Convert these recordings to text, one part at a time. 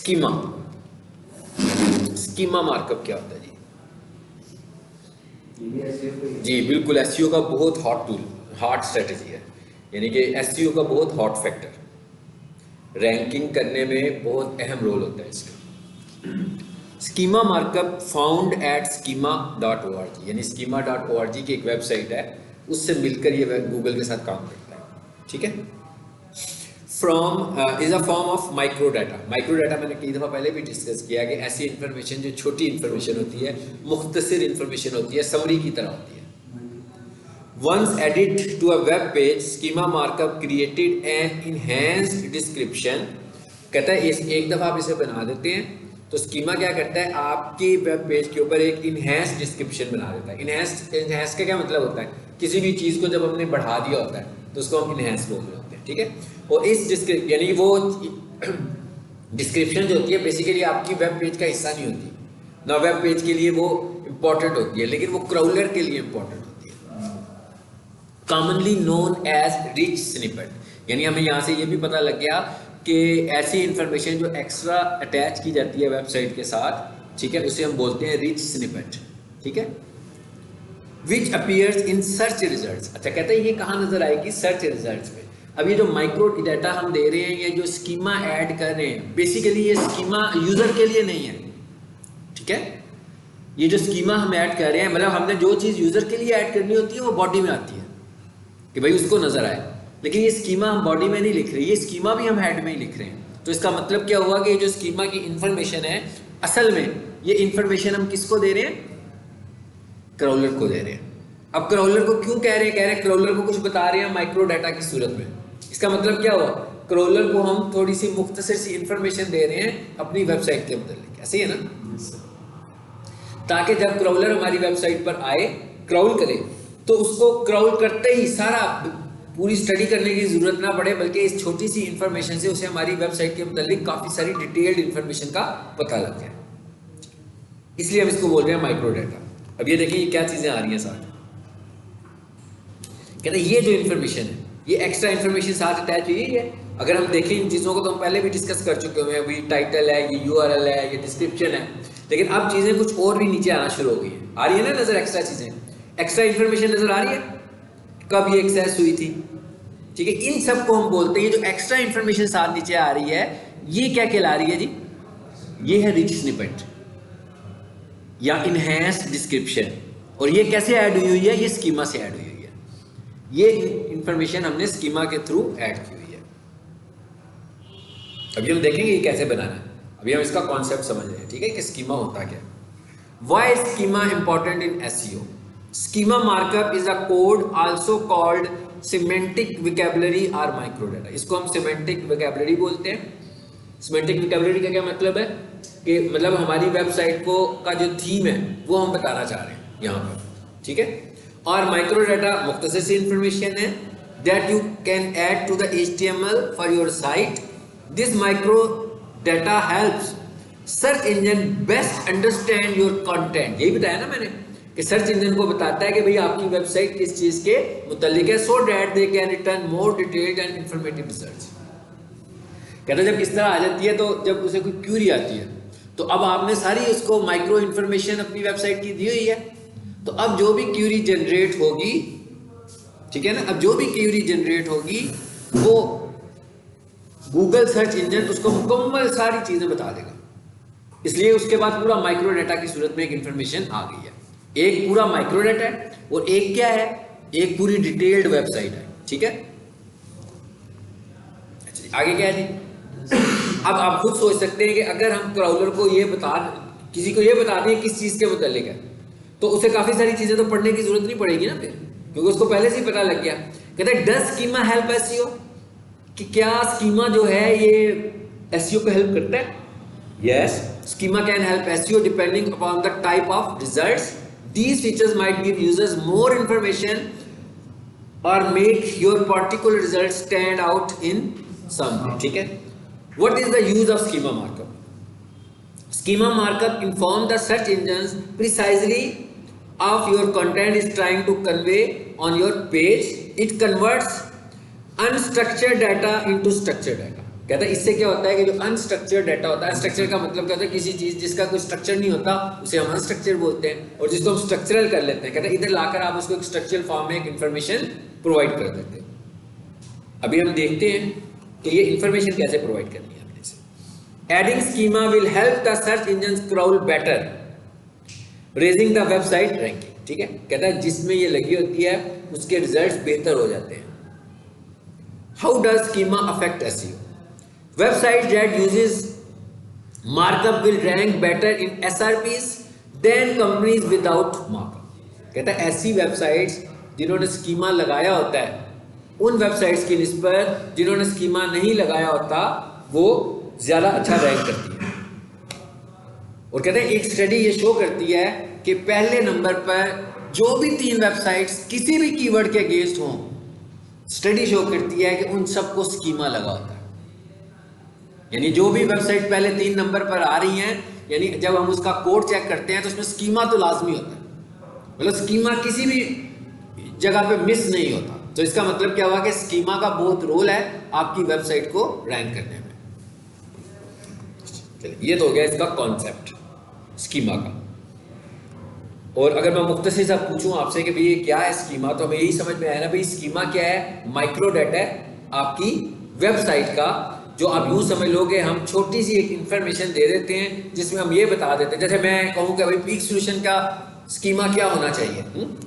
Schema, schema markup क्या होता है जी? जी बिल्कुल, एसईओ का बहुत हॉट टूल, हॉट स्ट्रेटजी है, यानी कि एसईओ का बहुत हॉट फैक्टर, रैंकिंग करने में बहुत अहम रोल होता है इसका। Schema markup found at schema.org, यानी schema.org की एक वेबसाइट है, उससे मिलकर ये गूगल के साथ काम करता है, ठीक है। From is a form of micro data. Micro data मैंने कई दफ़ा पहले भी डिस्कस किया कि ऐसी इंफॉर्मेशन जो छोटी इंफॉर्मेशन होती है, मुख्तसर इंफॉर्मेशन होती है, समरी की तरह होती है। Once added to a web page, schema markup created an enhanced description। कहता है इस एक दफ़ा आप इसे बना देते हैं तो स्कीमा क्या करता है, आपके वेब पेज के ऊपर एक इनहेंस डिस्क्रिप्शन बना देता है। इनहेंस का क्या मतलब होता है, किसी भी चीज़ को जब हमने बढ़ा दिया होता है तो उसको हम इनहेंस बोल रहे होते हैं, ठीक है। और इस यानी वो डिस्क्रिप्शन जो होती है बेसिकली आपकी वेब पेज का हिस्सा नहीं होती ना, वेब पेज के लिए वो इम्पॉर्टेंट होती है, लेकिन वो क्राउलर के लिए इम्पॉर्टेंट होती है। Commonly known as rich snippet, यानी हमें यहाँ से ये भी पता लग गया कि ऐसी इंफॉर्मेशन जो एक्स्ट्रा अटैच की जाती है वेबसाइट के साथ, ठीक है, उसे हम बोलते हैं रिच स्निपेट, ठीक है। विच अपीयर्स इन सर्च रिजल्ट्स। अच्छा, कहते हैं ये कहाँ नजर आएगी, सर्च रिजल्ट्स में। अब ये जो माइक्रो डाटा हम दे रहे हैं, ये जो स्कीमा ऐड कर रहे हैं, बेसिकली ये स्कीमा यूजर के लिए नहीं है, ठीक है। ये जो स्कीमा हम ऐड कर रहे हैं, मतलब हमने जो चीज़ यूजर के लिए ऐड करनी होती है वो बॉडी में आती है कि भाई उसको नजर आए, लेकिन ये स्कीमा हम बॉडी में नहीं लिख रहे, ये स्कीमा भी हम हेड में ही लिख रहे हैं। तो इसका मतलब क्या हुआ कि जो स्कीमा की इंफॉर्मेशन है, असल में ये इंफॉर्मेशन हम किसको दे रहे हैं, क्राउलर को दे रहे हैं। अब क्राउलर को क्यों कह रहे हैं, क्राउलर को कुछ बता रहे हैं माइक्रो डाटा की सूरत में। इसका मतलब क्या हुआ, क्राउलर को हम थोड़ी सी मुख्तसर सी इंफॉर्मेशन दे रहे हैं अपनी वेबसाइट के मतलब, ऐसे ही है ना, ताकि जब क्राउलर हमारी वेबसाइट पर आए, क्राउल करे, तो उसको क्राउल करते ही सारा पूरी स्टडी करने की जरूरत ना पड़े, बल्कि इस छोटी सी इंफॉर्मेशन से उसे हमारी वेबसाइट के मुतालिक काफ़ी सारी डिटेल्ड इंफॉर्मेशन का पता लग जाए। इसलिए हम इसको बोल रहे हैं माइक्रो डाटा। अब ये देखिए ये क्या चीज़ें आ रही हैं साथ, कहते हैं ये जो इंफॉर्मेशन है, ये एक्स्ट्रा इंफॉर्मेशन साथ अटैच हुई है। अगर हम देखें इन चीज़ों को तो हम पहले भी डिस्कस कर चुके हुए हैं, अभी टाइटल है, ये URL है, ये डिस्क्रिप्शन है, लेकिन अब चीज़ें कुछ और भी नीचे आना शुरू हो गई हैं। आ रही है ना नज़र, एक्स्ट्रा चीज़ें, एक्स्ट्रा इंफॉर्मेशन नज़र आ रही है, कब ये एक्सेस हुई थी, ठीक है। इन सब को हम बोलते हैं, जो एक्स्ट्रा इंफॉर्मेशन साथ नीचे आ रही है, ये क्या कहला रही है जी, ये है रिच स्निपेट या इनहेंस डिस्क्रिप्शन। और ये कैसे ऐड हुई है, ये स्कीमा से ऐड हुई है। ये इंफॉर्मेशन हमने स्कीमा के थ्रू ऐड की हुई है। अभी हम देखेंगे ये कैसे बनाना है, अभी हम इसका कॉन्सेप्ट समझ रहे हैं, ठीक है, कि स्कीमा होता क्या। Why schema important in SEO. Schema markup is a code also called semantic vocabulary और माइक्रो डाटा। इसको हम सिमेंटिक विकेबुलरी बोलते हैं। सिमेंटिक विकेबुलरी का क्या मतलब है कि मतलब हमारी वेबसाइट को का जो थीम है वो हम बताना चाह रहे हैं यहाँ पर, ठीक है। और माइक्रो डाटा मुख्तसर सी इंफॉर्मेशन है that you can add to the HTML for your site. This micro data helps search engine best understand your content. यही बताया ना मैंने कि सर्च इंजन को बताता है कि भाई आपकी वेबसाइट किस चीज के मुतालिक है, so that they can return more detailed and informative research. कहते हैं जब इस तरह आ जाती है, तो जब उसे कोई क्यूरी आती है, तो अब आपने सारी उसको माइक्रो इंफॉर्मेशन अपनी वेबसाइट की दी हुई है, तो अब जो भी क्यूरी जनरेट होगी, ठीक है ना, अब जो भी क्यूरी जनरेट होगी वो गूगल सर्च इंजन उसको मुकम्मल सारी चीजें बता देगा। इसलिए उसके बाद पूरा माइक्रो डाटा की सूरत में एक इंफॉर्मेशन आ गई है। एक पूरा माइक्रो डाटा है और एक क्या है, एक पूरी डिटेल्ड वेबसाइट है, ठीक है। अच्छा, आगे क्या है जी। अब आप खुद सोच सकते हैं कि अगर हम क्राउलर को ये किसी को ये बता दें किस चीज के मुतालिक है, तो उसे काफी सारी चीजें तो पढ़ने की जरूरत नहीं पड़ेगी ना फिर, क्योंकि उसको पहले से ही पता लग गया। कहते हैं डज स्कीमा हेल्प एसईओ, कि क्या स्कीमा जो है ये एसईओ को हेल्प करता है। Yes, schema can help SEO depending upon the type of results. These features might give users more information or make your particular results stand out in some way. ठीक है? What is the use of schema markup? Schema markup inform the search engines precisely of your content is trying to convey on your page. It converts unstructured data into structured data. कहता है इससे क्या होता है कि जो unstructured data होता है, अनस्ट्रक्चर का मतलब क्या होता है, किसी चीज जिसका कोई स्ट्रक्चर नहीं होता उसे हम अनस्ट्रक्चर बोलते हैं, और जिसको हम स्ट्रक्चरल कर लेते हैं, कहता है इधर लाकर आप उसको एक स्ट्रक्चरल फॉर्म में एक इन्फॉर्मेशन प्रोवाइड कर देते हैं। अभी हम देखते हैं कि ये इन्फॉर्मेशन कैसे प्रोवाइड करनी है अपने से। Adding schema will help the search engine crawl better, raising the website ranking. ठीक है, कहता है जिसमें ये लगी होती है उसके रिजल्ट्स बेहतर हो जाते हैं। How does schema affect SEO? Websites that uses markup will rank better in SRPs than companies without markup। कहता है ऐसी वेबसाइट्स जिन्होंने स्कीमा लगाया होता है, उन वेबसाइट्स की निस्बत जिन्होंने स्कीमा नहीं लगाया होता वो ज़्यादा अच्छा रैंक करती है। और कहते हैं एक स्टडी ये शो करती है कि पहले नंबर पर जो भी 3 वेबसाइट्स किसी भी कीवर्ड के अगेंस्ट हों, स्टडी शो करती है कि उन सबको स्कीमा लगा होता है। यानी जो भी वेबसाइट पहले 3 नंबर पर आ रही हैं, यानी जब हम उसका कोड चेक करते हैं तो उसमें स्कीमा तो लाजमी होता है, मतलब स्कीमा किसी भी जगह पे मिस नहीं होता। तो इसका मतलब क्या हुआ कि स्कीमा का बहुत रोल है आपकी वेबसाइट को रैंक करने में। चलिए, ये तो हो गया इसका कॉन्सेप्ट स्कीमा का। और अगर मैं मुख्तसर सा पूछूं आपसे कि भाई ये क्या है स्कीमा, तो हमें यही समझ में आया ना भाई, स्कीमा क्या है? माइक्रो डाटा है आपकी वेबसाइट का, जो आप यूँ समझ लोगे हम छोटी सी एक इन्फॉर्मेशन दे देते हैं जिसमें हम ये बता देते हैं, जैसे मैं कहूँ कि भाई पीक सोल्यूशन का स्कीमा क्या होना चाहिए,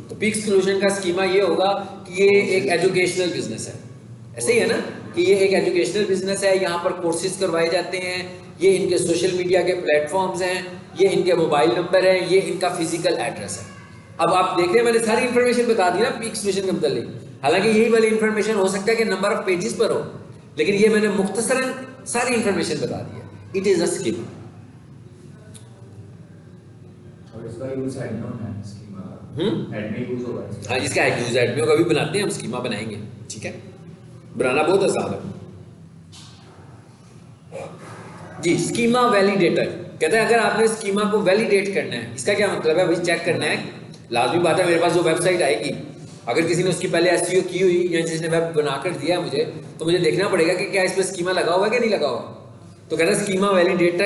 तो पीक सोल्यूशन का स्कीमा ये होगा कि ये एक एजुकेशनल बिजनेस है। ऐसे ही है ना कि ये एक एजुकेशनल बिजनेस है, यहाँ पर कोर्सेज करवाए जाते हैं, ये इनके सोशल मीडिया के प्लेटफॉर्म्स हैं, ये इनके मोबाइल नंबर है, ये इनका फिजिकल एड्रेस है। अब आप देख रहे हैं मैंने सारी इन्फॉर्मेशन बता दी ना पीक सोल्यूशन के मतलब, हालांकि यही वाली इन्फॉर्मेशन हो सकता है कि नंबर ऑफ पेजेस पर हो, लेकिन ये मैंने मुख्तसरन सारी इंफॉर्मेशन बता दी है। It is a schema. और इसका यूज एडमिन है स्कीमा का, एडमिन यूज होगा इसका। हाँ, इसका यूज एडमिन का भी बनाते हैं हम, स्कीमा बनाएंगे। ठीक है, बनाना बहुत आसान है जी। स्कीमा वैलिडेटर कहता है अगर आपने स्कीमा को वैलिडेट करना है, इसका क्या मतलब है भाई? चेक करना है, लाजमी बात है मेरे पास जो वेबसाइट आएगी, अगर किसी ने उसकी पहले एसईओ की हुई या जिसने वेब बनाकर दिया मुझे, तो मुझे देखना पड़ेगा कि क्या इस पर स्कीमा लगा हुआ है कि नहीं लगा हुआ। तो कहता है स्कीमा वैलिडेट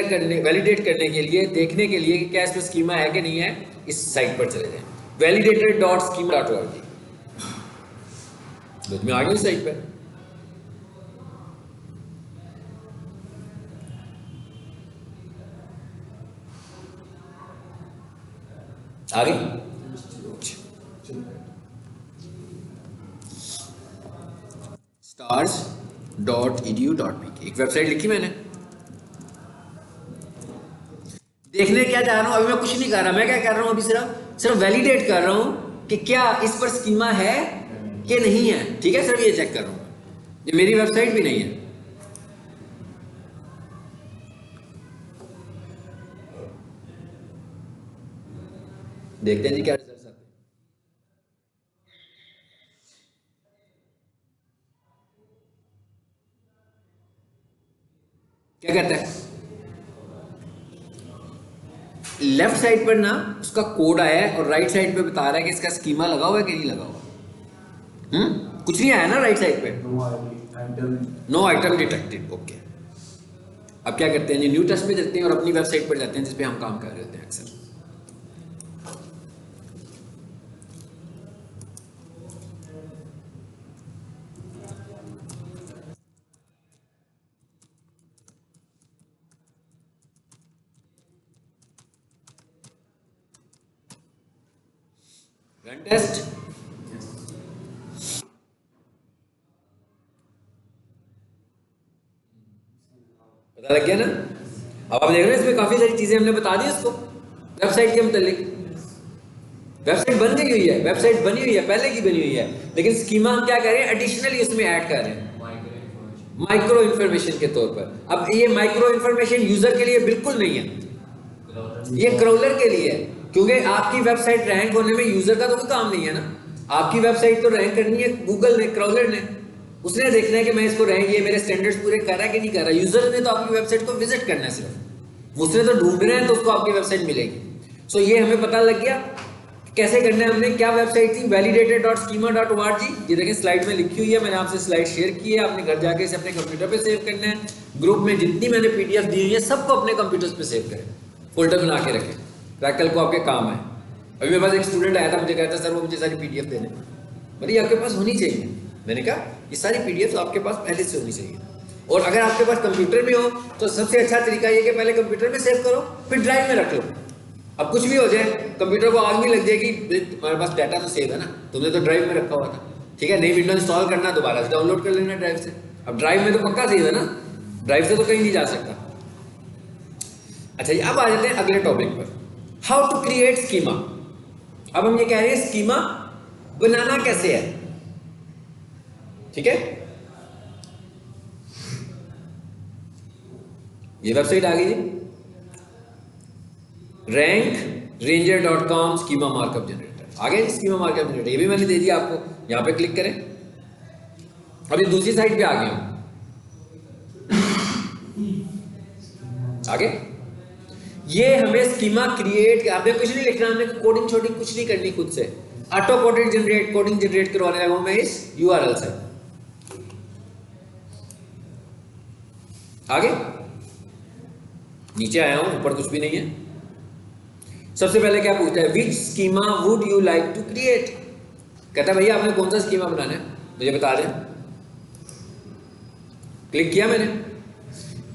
करने के लिए, देखने के लिए कि क्या इस पर स्कीमा है कि नहीं है, इस साइट पर चले जाएं, validator.schema.org। तो मैं आ गया इस साइट पर। आ गई stars.edu.pk, एक वेबसाइट लिखी मैंने। देखने क्या चाह रहा हूं, अभी मैं कुछ नहीं कर रहा, मैं क्या कर रहा हूं, अभी सिर्फ वैलिडेट कर रहा हूं कि क्या इस पर स्कीमा है कि नहीं है। ठीक है, सिर्फ ये चेक कर रहा हूं, ये मेरी वेबसाइट भी नहीं है। देखते हैं जी क्या रिजल्ट्स आते हैं। क्या कहता है? लेफ्ट साइड पर ना उसका कोड आया है और राइट साइड पे बता रहा है कि इसका स्कीमा लगा हुआ है कि नहीं लगा हुआ। कुछ नहीं आया ना राइट साइड पे, नो आइटम डिटेक्टेड। ओके, अब क्या करते हैं जी, न्यू टेस्ट पे चलते हैं और अपनी वेबसाइट पर जाते हैं जिसपे हम काम कर रहे होते हैं अक्सर। रन टेस्ट, पता लग गया ना। अब आप देख रहे हैं इसमें काफी सारी चीजें हमने बता दी उसको वेबसाइट के मुतालिक। वेबसाइट बन गई हुई है, वेबसाइट बनी हुई है, पहले की बनी हुई है, लेकिन स्कीमा हम क्या कर रहे हैं, एडिशनली उसमें ऐड कर रहे हैं माइक्रो इन्फॉर्मेशन के तौर पर। अब ये माइक्रो इन्फॉर्मेशन यूजर के लिए बिल्कुल नहीं है, ये क्रॉलर के लिए है, क्योंकि आपकी वेबसाइट रैंक होने में यूजर का तो कोई काम नहीं है ना। आपकी वेबसाइट तो रैंक करनी है गूगल ने, क्रॉलर ने, उसने देखना है कि मैं इसको रैंक, ये मेरे स्टैंडर्ड्स पूरे कर रहा है कि नहीं कर रहा। यूजर ने तो आपकी वेबसाइट को विजिट करना है, सिर्फ उसने तो ढूंढना है तो उसको आपकी वेबसाइट मिलेगी। सो ये हमें पता लग गया कैसे करना है हमने, क्या वेबसाइट थी, validated.schema.org। ये देखें स्लाइड में लिखी हुई है, मैंने आपसे स्लाइड शेयर की है, आपने घर जाके इसे अपने कंप्यूटर पे सेव करना है। ग्रुप में जितनी मैंने पीडीएफ दी हुई है सबको अपने कंप्यूटर्स पे सेव करें, फोल्डर बना के रखें, ताकि कल को आपके काम है। अभी मेरे पास एक स्टूडेंट आया था, मुझे कहता सर वो मुझे सारी पीडीएफ देने, मतलब आपके पास होनी चाहिए। मैंने कहा ये सारी पीडीएफ तो आपके पास पहले से होनी चाहिए, और अगर आपके पास कंप्यूटर में हो तो सबसे अच्छा तरीका ये कि पहले कंप्यूटर में सेव करो, फिर ड्राइव में रख लो। अब कुछ भी हो जाए, कंप्यूटर को आग भी लग जाएगी, तुम्हारे पास डाटा तो सेव है ना, तुमने तो ड्राइव में रखा हुआ था, ठीक है। नई विंडो इंस्टॉल करना, दोबारा से डाउनलोड कर लेना ड्राइव से। अब ड्राइव में तो पक्का सेव है ना, ड्राइव से तो कहीं नहीं जा सकता। अच्छा जी, अब आ जाते हैं अगले टॉपिक पर, हाउ टू क्रिएट स्कीमा। अब हम ये कह रहे हैं स्कीमा बनाना कैसे है, ठीक है। ये वेबसाइट आ गई जी, rankranger.com स्कीमा मार्कअप जनरेटर आ गया। स्कीमा मार्कअप जनरेटर ये भी मैंने दे दिया आपको, यहां पे क्लिक करें। अभी दूसरी साइड पे आ गया हूं, आगे ये हमें स्कीमा क्रिएट, आपने कुछ नहीं लिखना, हमने कोडिंग छोडिंग कुछ नहीं करनी, खुद से ऑटो कोडिंग जनरेट करवाने लगा हूं मैं इस यूआरएल से। आगे नीचे आया हूं, ऊपर कुछ भी नहीं है। सबसे पहले क्या पूछता है, which schema would you like to create. कहता है भैया आपने कौन सा स्कीमा बनाना है मुझे बता दें। क्लिक किया मैंने।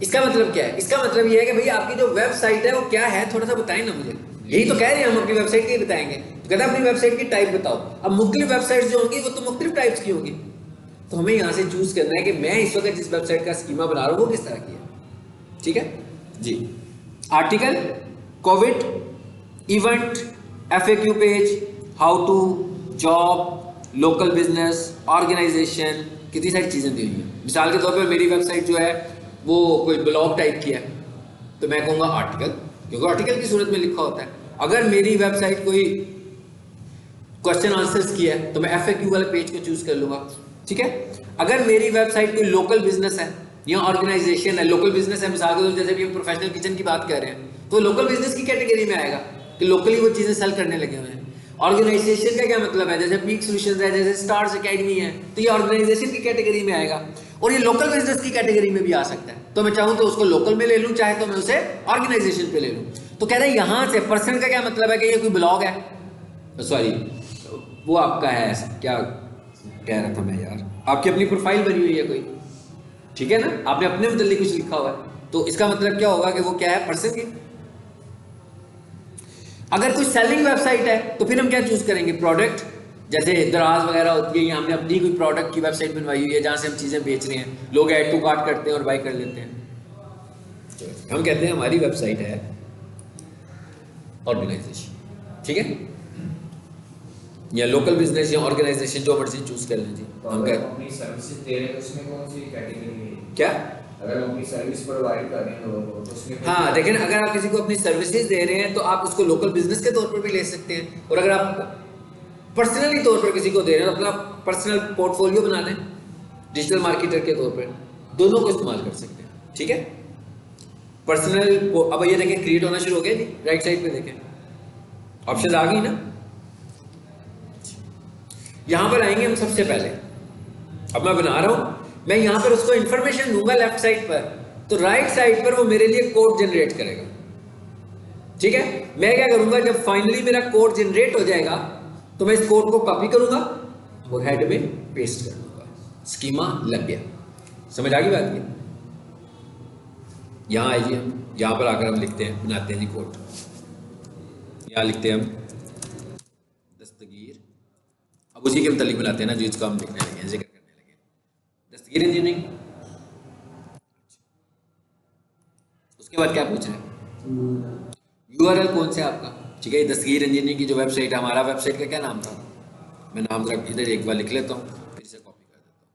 इसका मतलब क्या है, इसका मतलब यह है कि भैया आपकी जो वेबसाइट है वो क्या है, थोड़ा सा बताएं ना मुझे। यही तो कह रहे हैं हम, अपनी वेबसाइट की बताएंगे। तो कहता है अपनी वेबसाइट की टाइप बताओ। अब मुख्तलिफ वेबसाइट जो होंगी वो तो मुख्तलिफ टाइप्स की होंगी, तो हमें यहां से चूज करना है कि मैं इस वक्त जिस वेबसाइट का स्कीमा बना रहा हूं वो किस तरह की है, ठीक है जी। Article, Covid, event, FAQ page, how to, job, local business, organisation, कितनी सारी चीज़ें दी हुई हैं। मिसाल के तौर पर मेरी वेबसाइट जो है वो कोई ब्लॉग टाइप की है तो मैं कहूँगा आर्टिकल, क्योंकि आर्टिकल की सूरत में लिखा होता है। अगर मेरी वेबसाइट कोई क्वेश्चन आंसर्स की है तो मैं FAQ वाले पेज को चूज कर लूँगा, ठीक है। अगर मेरी वेबसाइट कोई लोकल बिजनेस है या ऑर्गेनाइजेशन है, लोकल बिजनेस है मिसाल के तौर जैसे भी हम प्रोफेशनल किचन की बात कर रहे हैं तो लोकल बिजनेस की कैटेगरी में आएगा कि लोकली वो चीज़ें सेल करने लगे हुए हैं। ऑर्गेनाइजेशन का क्या मतलब है, जैसे पीक सॉल्यूशंस है, जैसे स्टार्स एकेडमी है, तो ये ऑर्गेनाइजेशन की कैटेगरी में आएगा। और ये लोकल बिजनेस की कैटेगरी में भी आ सकता है, तो मैं चाहूँ तो उसको लोकल में ले लूँ, चाहे तो मैं उसे ऑर्गेनाइजेशन पे ले लूँ। तो कह रहे हैं यहाँ से पर्सन का क्या मतलब है कि ये कोई ब्लॉग है, सॉरी वो आपका है, क्या कह रहा था मैं यार, आपकी अपनी प्रोफाइल बनी हुई है कोई, ठीक है ना, आपने अपने मतलब कुछ लिखा हुआ है, तो इसका मतलब क्या होगा कि वो क्या है, पर्सन की। अगर कोई सेलिंग वेबसाइट है तो फिर हम क्या चूज करेंगे, प्रोडक्ट, जैसे दराज वगैरह होती है, या हमने अपनी कोई प्रोडक्ट की वेबसाइट बनवाई हुई है जहां से हम चीजें बेच रहे हैं, लोग ऐड टू कार्ट करते हैं और बाय कर लेते हैं, हम कहते हैं हमारी वेबसाइट है ऑर्गेनाइजेशन, ठीक है, या लोकल बिजनेस या ऑर्गेनाइजेशन, जो मर्जी चूज कर लें जी। तो हम अगर अपनी सर्विसेज दे रहे हैं तो उसमें कौन सी कैटेगरी है, क्या, अगर हम अपनी सर्विस प्रोवाइड कर रहे हैं लोगों को तो उसमें हाँ लेकिन अगर आप किसी को अपनी सर्विसेज दे रहे हैं तो आप उसको लोकल बिजनेस के तौर पर भी ले सकते हैं, और अगर आप पर्सनली तौर पर किसी को दे रहे हैं तो अपना पर्सनल पोर्टफोलियो बना लें, डिजिटल मार्केटर के तौर पर, दोनों को इस्तेमाल कर सकते हैं, ठीक है। पर्सनल, अब ये देखें क्रिएट होना शुरू हो गया जी, राइट साइड पे देखें ऑप्शन आ गई ना। यहां पर आएंगे हम सबसे पहले, अब मैं बना रहा हूं, मैं यहां पर उसको इंफॉर्मेशन दूंगा लेफ्ट साइड पर, तो राइट साइड पर वो मेरे लिए कोड जनरेट करेगा, ठीक है। मैं क्या करूंगा, जब फाइनली मेरा कोड जनरेट हो जाएगा तो मैं इस कोड को कॉपी करूंगा और हेड में पेस्ट कर दूंगा, स्कीमा लग गया। समझ आ गई बात की। यहां आइए, हम यहां पर आकर हम लिखते हैं, बनाते हैं जी कोड। यहां लिखते हैं हम दस्तगीर, अब उसी के मुतालिक बनाते हैं ना जिसको हम लिखने लगे, जिक्र करने लगे, दस्तगीर इंजीनियरिंग। उसके बाद क्या पूछ रहे हैं, यूआरएल कौन सा है आपका, ठीक है। दस्तगीर इंजीनियरिंग की जो वेबसाइट है, हमारा वेबसाइट का क्या नाम था, मैं नाम जरा इधर एक बार लिख लेता हूँ, फिर से कॉपी कर देता हूँ।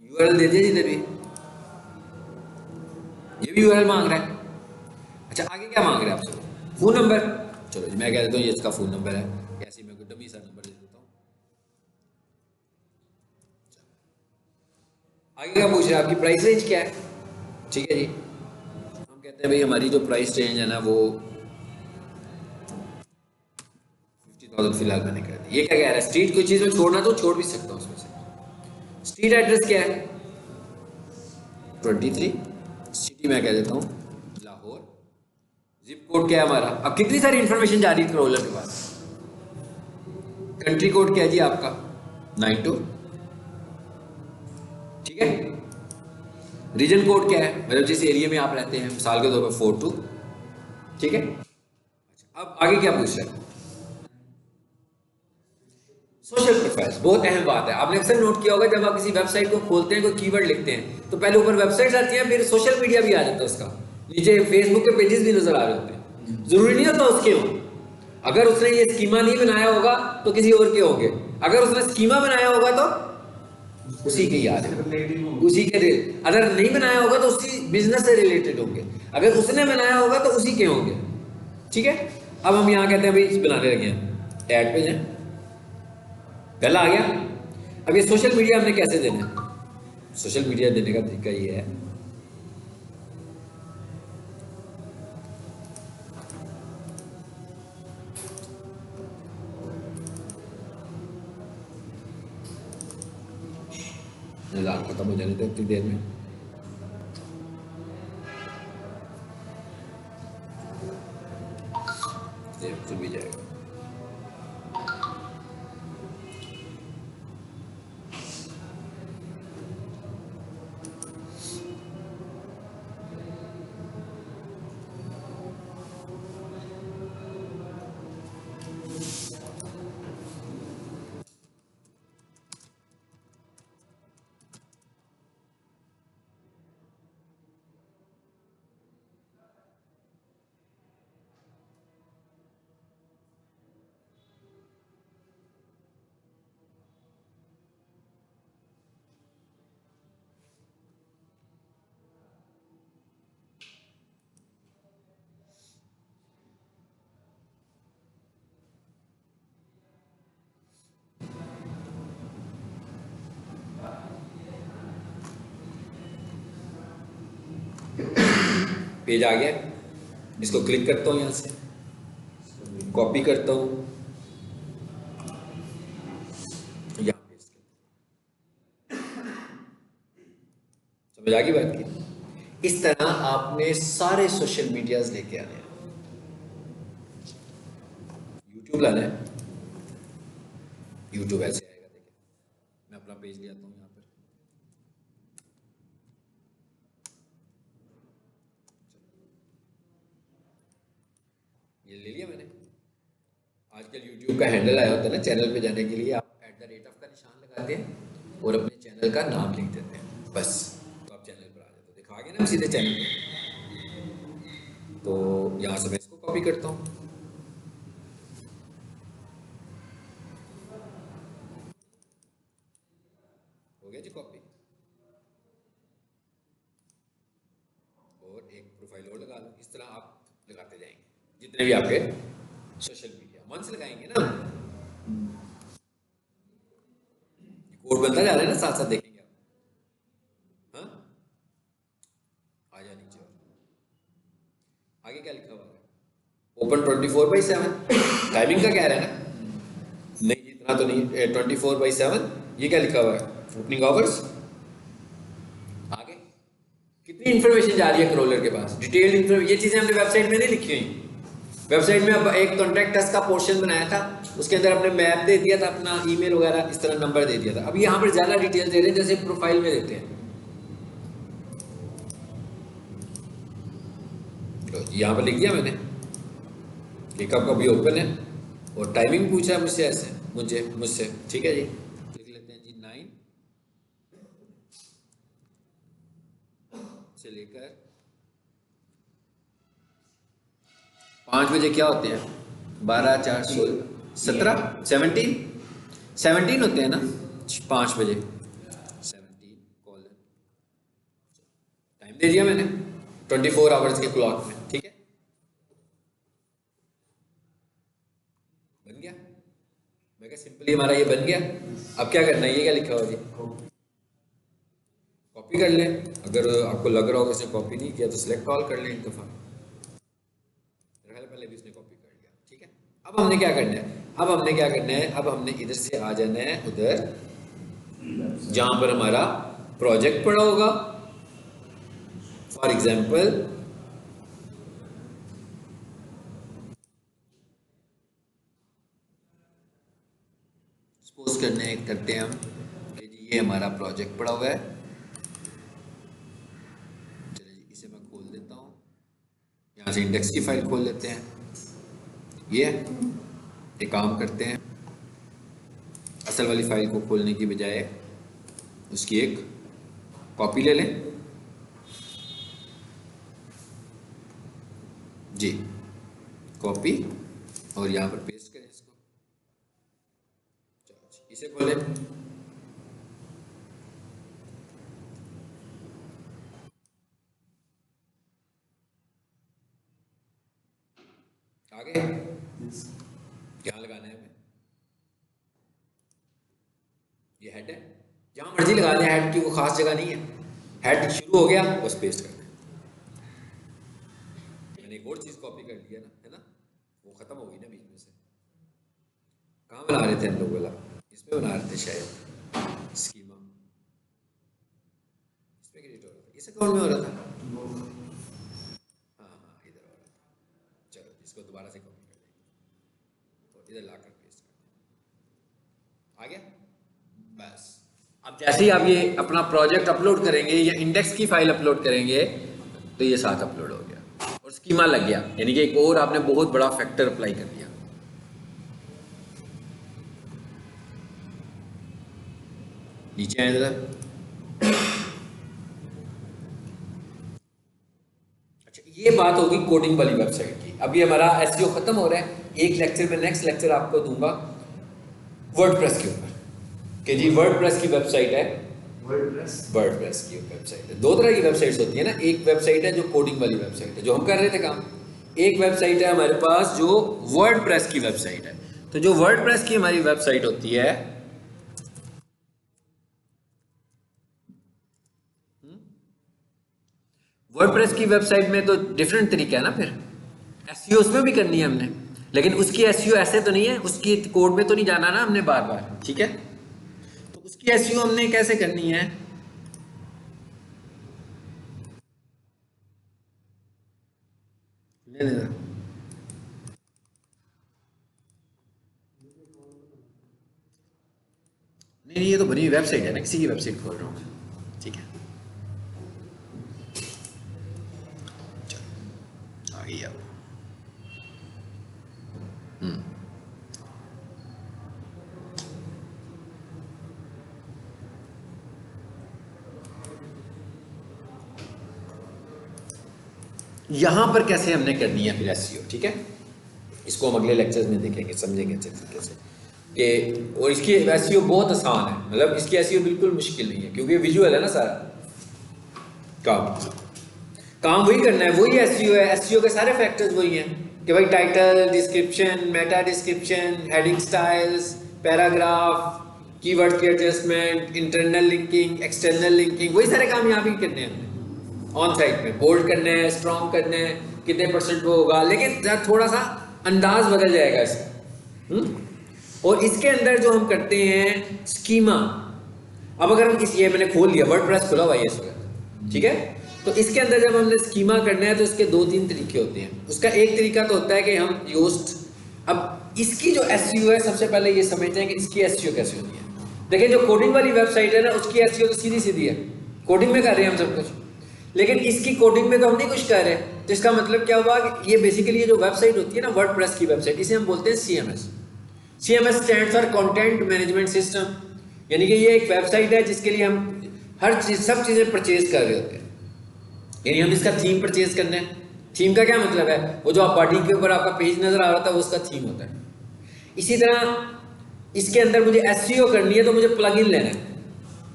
यूआरएल दे दिया इधर भी, ये भी यूआरएल मांग रहा है। अच्छा आगे क्या मांग रहे हैं आपसे, फोन नंबर, चलो जी, मैं कह देता हूँ ये इसका फ़ोन नंबर है, ऐसे ही मैं कोई डमी सा नंबर दे देता हूँ। आगे क्या पूछ रहे हैं, आपकी प्राइस रेंज क्या है? ठीक है जी, हम कहते हैं भाई हमारी जो प्राइस रेंज है ना वो 50,000 फिलहाल मैंने कर दी। ये क्या कह रहा है, स्ट्रीट कोई चीज़ में छोड़ना तो छोड़ भी सकता हूँ उसमें से। स्ट्रीट एड्रेस क्या है? 23। सिटी मैं कह देता हूँ लाहौर। जिप कोड क्या है हमारा? अब कितनी सारी इंफॉर्मेशन जा रही है क्रॉलर के पास। कंट्री कोड क्या है जी आपका? 92। ठीक है। रीजन कोड क्या है, मतलब जिस एरिया में आप रहते हैं, मिसाल के तौर पर 42। ठीक है। अब आगे क्या पूछ रहे हैं? सोशल प्रोफाइल्स, बहुत अहम बात है। आपने अक्सर नोट किया होगा जब आप किसी वेबसाइट को खोलते हैं, कोई कीवर्ड लिखते हैं तो पहले ऊपर वेबसाइट आती है, फिर सोशल मीडिया भी आ जाता है उसका, नीचे फेसबुक के पेजेस भी नजर आ रहे होते हैं। जरूरी नहीं होता उसके हो, अगर उसने ये स्कीमा नहीं बनाया होगा तो किसी और के होंगे, अगर उसने स्कीमा बनाया होगा तो उसी के याद है, उसी के अगर नहीं बनाया होगा तो उसी बिजनेस से रिलेटेड होंगे, अगर उसने बनाया होगा तो उसी के होंगे। ठीक है। अब हम यहाँ कहते हैं भाई बनाने लगे हैं, ऐड पे जाए, पहला आ गया। अब ये सोशल मीडिया हमने कैसे देना है? सोशल मीडिया देने का तरीका ये है, निजाम खत्म हो जाने दो इतनी देर में। तो भी जाएगा। पेज आ गया, इसको क्लिक करता हूँ, यहाँ से कॉपी करता हूँ, यहाँ पेस्ट करता हूँ। समझ आ गई बात की? इस तरह आपने सारे सोशल मीडियाज लेके आने हैं। यूट्यूब लाना है, यूट्यूब ऐसे आएगा, देखिए मैं अपना पेज ले आता हूँ यहाँ पर। ये ले लिया मैंने। आजकल यूट्यूब का हैंडल आया होता है ना चैनल पे जाने के लिए, आप @ का निशान लगाते हैं और अपने चैनल का नाम लिख देते हैं, बस तो आप चैनल पर आ जाते हो। दिखा गया ना सीधे चैनल पे। तो यहाँ से मैं इसको कॉपी करता हूँ, हो गया जी कॉपी। और एक प्रोफाइल और लगा लो, इस तरह आप लगाते जाएंगे जितने भी आपके सोशल मीडिया मंच लगाएंगे ना, कोड बनता जा रहा है ना, साथ साथ देखेंगे आप। हाँ, आ जा नीचे और आगे क्या लिखा हुआ है? ओपन 24/7। टाइमिंग का कह रहा है ना? नहीं, इतना तो नहीं। 24/7 ये क्या लिखा हुआ है? Opening hours. आगे कितनी इंफॉर्मेशन जा रही है क्रॉलर के पास, डिटेल्ड इंफॉर्मेशन। ये चीजें हमने वेबसाइट में नहीं लिखी हुई। वेबसाइट में अब एक कॉन्टैक्ट अस का पोर्शन बनाया था, उसके अंदर अपने मैप दे दिया था, अपना ईमेल वगैरह इस तरह नंबर दे दिया था। अब यहाँ पर ज्यादा डिटेल दे रहे हैं जैसे प्रोफाइल में देते हैं। यहाँ पर लिख दिया मैंने, एक आपका भी ओपन है और टाइमिंग पूछा है मुझसे, ऐसे मुझसे ठीक है जी, लिख लेते हैं जी 9 से लेकर 5 बजे क्या होते हैं? 12, 4, 16, 17, 17 होते हैं ना, 5 बजे 17 कॉल टाइम दे दिया मैंने 24 आवर्स के क्लॉक में। ठीक है। सिंपली हमारा ये बन गया। अब क्या करना है, ये क्या लिखा हुआ जी, कॉपी कर लें। अगर आपको लग रहा हो कि इसने कॉपी नहीं किया तो सिलेक्ट ऑल कर लें एक दफ़ा। पहले भी इसने कॉपी कर लिया, ठीक है। अब हमने क्या करना है, अब हमने इधर से आ जाना है उधर जहां पर हमारा प्रोजेक्ट पड़ा होगा। फॉर एग्जाम्पल सपोज करते हैं हम कि जी ये हमारा प्रोजेक्ट पड़ा हुआ है। चलिए जी, इसे मैं खोल देता हूँ, यहाँ से इंडेक्स की फाइल खोल लेते हैं। ये एक काम करते हैं, असल वाली फाइल को खोलने की बजाय उसकी एक कॉपी ले लें जी, कॉपी, और यहाँ पर पेस्ट करें इसको। चलो इसे खोलें। आगे क्या लगाना है हमें, ये हेड है, जहां मर्जी लगा दें, हेड की वो खास जगह नहीं है। हेड शुरू हो गया बस पेस्ट करना है। मैंने एक और चीज कॉपी कर लिया ना, है ना, वो खत्म हो गई ना बीच में से। कहाँ बना रहे थे हम लोग वाला, इसमें बना रहे थे शायद स्कीमा, इसमें क्रिएट हो रहा था, इस अकाउंट में हो रहा था। हाँ हाँ इधर हो रहा था। चलो इसको दोबारा से कॉपी कर देंगे और इधर लाकर पेस्ट कर देंगे। आ गया बस। अब जैसे ही आप ये अपना प्रोजेक्ट अपलोड करेंगे या इंडेक्स की फाइल अपलोड करेंगे तो ये साथ अपलोड हो गया और स्कीमा लग गया, यानी कि एक और आपने बहुत बड़ा फैक्टर अप्लाई कर दिया। नीचे आए जरा। अच्छा ये बात होगी कोडिंग वाली वेबसाइट की। अभी हमारा एसईओ खत्म हो रहा है, एक लेक्चर में नेक्स्ट लेक्चर आपको दूंगा वर्डप्रेस के ऊपर कि जी वर्डप्रेस की वेबसाइट है। वर्डप्रेस की वेबसाइट है, दो तरह की वेबसाइट्स होती है ना, एक वेबसाइट है जो कोडिंग वाली वेबसाइट है जो हम कर रहे थे काम, एक वेबसाइट है हमारे पास जो वर्डप्रेस की वेबसाइट है। तो जो वर्डप्रेस की हमारी वेबसाइट होती है, वर्डप्रेस की वेबसाइट में तो डिफरेंट तरीका है ना, फिर एसईओ उसमें भी करनी है हमने, लेकिन उसकी एसईओ ऐसे तो नहीं है, उसकी कोड में तो नहीं जाना ना हमने बार बार, ठीक है। तो उसकी एसईओ हमने कैसे करनी है, नहीं ये तो बनी वेबसाइट है ना, किसी की वेबसाइट खोल रहा हूँ, ठीक है। चलो आ गई अब। यहां पर कैसे हमने करनी है फिर एसईओ, ठीक है। इसको हम अगले लेक्चर्स में देखेंगे, समझेंगे अच्छे तरीके से कि, और इसकी एसईओ बहुत आसान है, मतलब इसकी एसईओ बिल्कुल मुश्किल नहीं है क्योंकि विजुअल है ना सारा काम वही करना है, वही एसईओ है। एसईओ के सारे फैक्टर्स वही हैं कि भाई title, description, meta description, heading styles, paragraph, keyword के adjustment, internal linking, external linking, वही सारे काम यहाँ भी करने हैं हमने ऑन साइट में। बोल्ड करना है, स्ट्रॉन्ग करना है, कितने % वो होगा, लेकिन थोड़ा सा अंदाज बदल जाएगा इसका। और इसके अंदर जो हम करते हैं स्कीमा, अब अगर हम ये मैंने खोल लिया, वर्डप्रेस खुला हुआ है इस वक्त, ठीक है। तो इसके अंदर जब हमने स्कीमा करना है तो इसके 2-3 तरीके होते हैं। उसका एक तरीका तो होता है कि हम योस्ट, अब इसकी जो एसईओ है सबसे पहले ये समझते हैं कि इसकी एसईओ कैसे होती है। देखिए जो कोडिंग वाली वेबसाइट है ना, उसकी एसईओ तो सीधी सीधी है, कोडिंग में कर रहे हैं हम सब कुछ, लेकिन इसकी कोडिंग में तो हम नहीं कुछ कर रहे। तो इसका मतलब क्या हुआ कि ये बेसिकली ये जो वेबसाइट होती है ना वर्डप्रेस की वेबसाइट, इसे हम बोलते हैं CMS. CMS stands for content management system, यानी कि ये एक वेबसाइट है जिसके लिए हम हर चीज, सब चीजें परचेज कर रहे होते हैं। यानी हम इसका थीम परचेज करने हैं। थीम का क्या मतलब है, वो जो आप बॉडी के ऊपर आपका पेज नजर आ रहा था वो उसका थीम होता है। इसी तरह इसके अंदर मुझे एसईओ करनी है तो मुझे प्लगइन लेना है,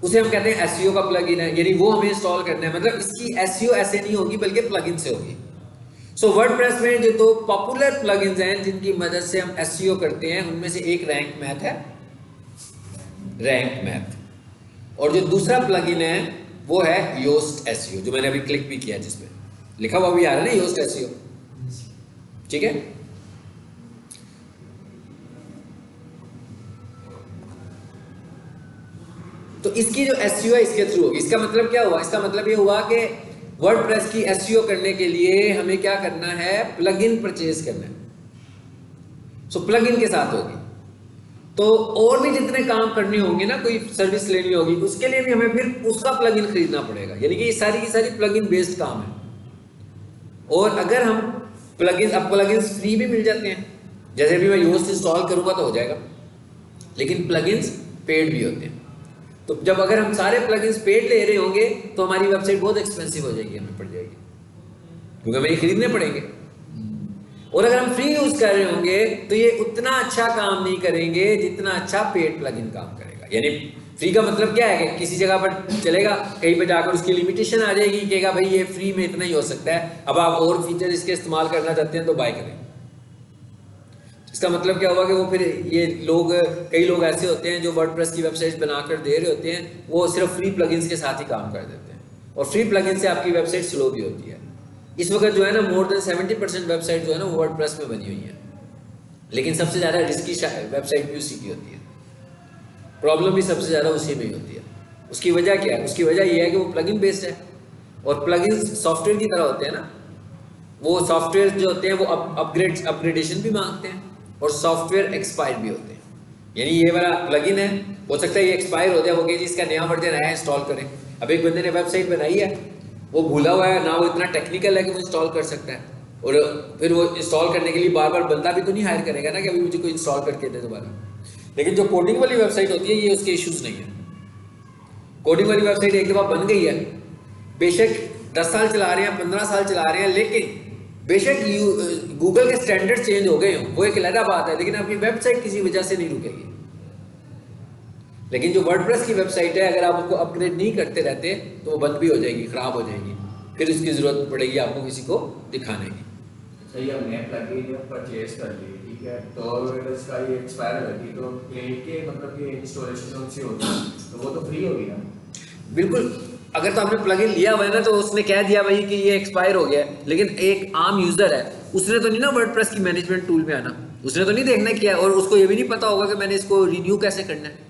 उसे हम कहते हैं एसईओ का प्लगइन है, यानी वो हमें इंस्टॉल करना है। मतलब इसकी एसईओ ऐसे नहीं होगी बल्कि प्लगइन से होगी। सो वर्डप्रेस में जो दो पॉपुलर प्लगइन्स हैं जिनकी मदद से हम एसईओ करते हैं, उनमें से एक रैंक मैथ है, रैंक मैथ। और जो दूसरा प्लगइन है वो है योस्ट एसईओ, जो मैंने अभी क्लिक भी किया, जिसमें लिखा हुआ भी आ रहा है ना योस्ट एसईओ, ठीक है। तो इसकी जो एसईओ है इसके थ्रू होगी। इसका मतलब क्या हुआ? इसका मतलब ये हुआ कि वर्डप्रेस की एसईओ करने के लिए हमें क्या करना है? प्लगइन परचेज करना है। सो प्लगइन के साथ होगी। तो और भी जितने काम करने होंगे ना, कोई सर्विस लेनी होगी, उसके लिए भी हमें फिर उसका प्लगइन खरीदना पड़ेगा। यानी कि ये सारी की सारी प्लगइन बेस्ड काम है। और अगर हम प्लगइन, अब प्लगइन्स फ्री भी मिल जाते हैं, जैसे भी मैं योस्ट इंस्टॉल करूंगा तो हो जाएगा, लेकिन प्लगइन्स पेड भी होते हैं। तो जब अगर हम सारे प्लगइन्स पेड ले रहे होंगे तो हमारी वेबसाइट बहुत एक्सपेंसिव हो जाएगी, हमें पड़ जाएगी, क्योंकि हमें ये खरीदने पड़ेंगे। और अगर हम फ्री यूज कर रहे होंगे तो ये उतना अच्छा काम नहीं करेंगे जितना अच्छा पेड प्लगइन काम करेगा। यानी फ्री का मतलब क्या है कि किसी जगह पर चलेगा, कहीं पर जाकर उसकी लिमिटेशन आ जाएगी, कहेगा भाई ये फ्री में इतना ही हो सकता है, अब आप और फीचर इसके इस्तेमाल करना चाहते हैं तो बाय करें। इसका मतलब क्या हुआ कि वो फिर ये लोग, कई लोग ऐसे होते हैं जो वर्डप्रेस की वेबसाइट बनाकर दे रहे होते हैं, वो सिर्फ फ्री प्लगइन्स के साथ ही काम कर देते हैं, और फ्री प्लगइन से आपकी वेबसाइट स्लो भी होती है। इस वक्त जो है ना, मोर देन 70% वेबसाइट जो है ना वो वर्डप्रेस में बनी हुई है, लेकिन सबसे ज़्यादा रिस्की वेबसाइट भी उसी की होती है, प्रॉब्लम भी सबसे ज़्यादा उसी में ही होती है। उसकी वजह क्या है? उसकी वजह यह है कि वो प्लगइन बेस्ड है, और प्लगइन सॉफ्टवेयर की तरह होते हैं ना, वो सॉफ्टवेयर जो होते हैं वो अपग्रेडेशन भी मांगते हैं, और सॉफ्टवेयर एक्सपायर भी होते हैं। यानी ये वाला प्लगइन है, हो सकता है ये एक्सपायर हो जाए, वो कहे जी इसका नया वर्जन आया इंस्टॉल करें। अब एक बंदे ने वेबसाइट बनाई है, वो भूला हुआ है ना, वो इतना टेक्निकल है कि वो इंस्टॉल कर सकता है, और फिर वो इंस्टॉल करने के लिए बार बार बंदा भी तो नहीं हायर करेगा ना कि अभी मुझे कोई इंस्टॉल करके दे दोबारा। लेकिन जो कोडिंग वाली वेबसाइट होती है ये उसके इश्यूज नहीं है। कोडिंग वाली वेबसाइट एक दफ़ा बन गई है, बेशक 10 साल चला रहे हैं, 15 साल चला रहे हैं, लेकिन बेशक गूगल के स्टैंडर्ड चेंज हो गए हों, वो एक अलग बात है, लेकिन आपकी वेबसाइट किसी वजह से नहीं रुकेगी। लेकिन जो वर्डप्रेस की वेबसाइट है, अगर आप उसको अपग्रेड नहीं करते रहते तो वो बंद भी हो जाएगी, खराब हो जाएगी, फिर उसकी जरूरत पड़ेगी आपको किसी को दिखाने की। सही, हमने प्लगइन परचेज कर ली, ठीक है, तो अगर इसका ये एक्सपायर हो गई तो के मतलब कि इंस्टॉलेशन उनसे होती है तो वो तो फ्री होगी ना? बिल्कुल। अगर तो आपने प्लगइन लिया हुआ है ना, तो उसने कह दिया भाई कि ये एक्सपायर हो गया है, लेकिन एक आम यूजर है, उसने तो नहीं ना वर्डप्रेस की मैनेजमेंट टूल में आना, उसने तो नहीं देखना क्या है, और उसको ये भी नहीं पता होगा कि मैंने इसको रिन्यू कैसे करना है।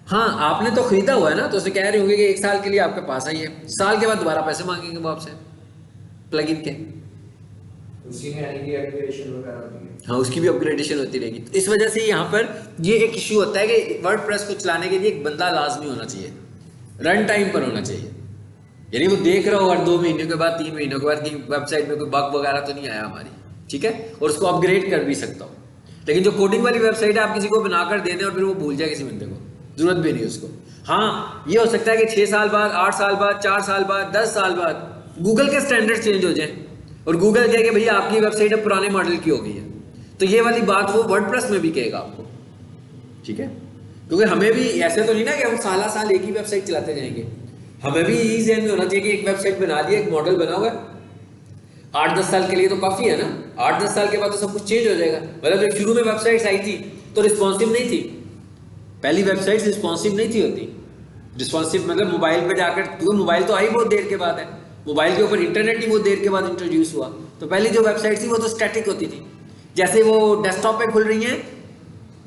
हाँ, आपने तो खरीदा हुआ है ना, तो उसे कह रहे होंगे कि 1 साल के लिए आपके पास आई है, साल के बाद दोबारा पैसे मांगेंगे वो आपसे प्लगइन के। उसी में यानी कि अपग्रेडेशन वगैरह होती है। हाँ, उसकी भी अपग्रेडेशन होती रहेगी। तो इस वजह से यहाँ पर ये एक इश्यू होता है कि वर्डप्रेस को चलाने के लिए एक बंदा लाजमी होना चाहिए, रन टाइम पर होना चाहिए। यानी वो देख रहा हो हर 2 महीने के बाद, 3 महीनों के बाद कि वेबसाइट में कोई बग वगैरह तो नहीं आया हमारी, ठीक है, और उसको अपग्रेड कर भी सकता हो। लेकिन जो कोडिंग वाली वेबसाइट है, आप किसी को बनाकर दे दें और फिर वो भूल जाए किसी बंदे को, जरूरत भी नहीं उसको। हाँ, ये हो सकता है कि 6 साल बाद, 8 साल बाद, 4 साल बाद, 10 साल बाद गूगल के स्टैंडर्ड चेंज हो जाए और गूगल कहे कि भैया आपकी वेबसाइट अब पुराने मॉडल की हो गई है, तो ये वाली बात वो वर्डप्रेस में भी कहेगा आपको, ठीक है। क्योंकि हमें भी ऐसे तो नहीं ना कि हम साला साल एक ही वेबसाइट चलाते जाएंगे, हमें भी यही ज़हन में होना चाहिए कि एक वेबसाइट बना दी, एक मॉडल बना हुआ है, 8-10 साल के लिए तो काफ़ी है ना। 8-10 साल के बाद तो सब कुछ चेंज हो जाएगा। मतलब जब शुरू में वेबसाइट्स आई थी तो रिस्पॉन्सिव नहीं थी, पहली वेबसाइट्स रिस्पॉन्सिव नहीं थी होती। रिस्पॉन्सिव मतलब मोबाइल पे जाकर, क्योंकि मोबाइल तो आई बहुत देर के बाद है, मोबाइल के ऊपर इंटरनेट ही बहुत देर के बाद इंट्रोड्यूस हुआ, तो पहली जो वेबसाइट थी वो तो स्टैटिक होती थी, जैसे वो डेस्कटॉप पे खुल रही हैं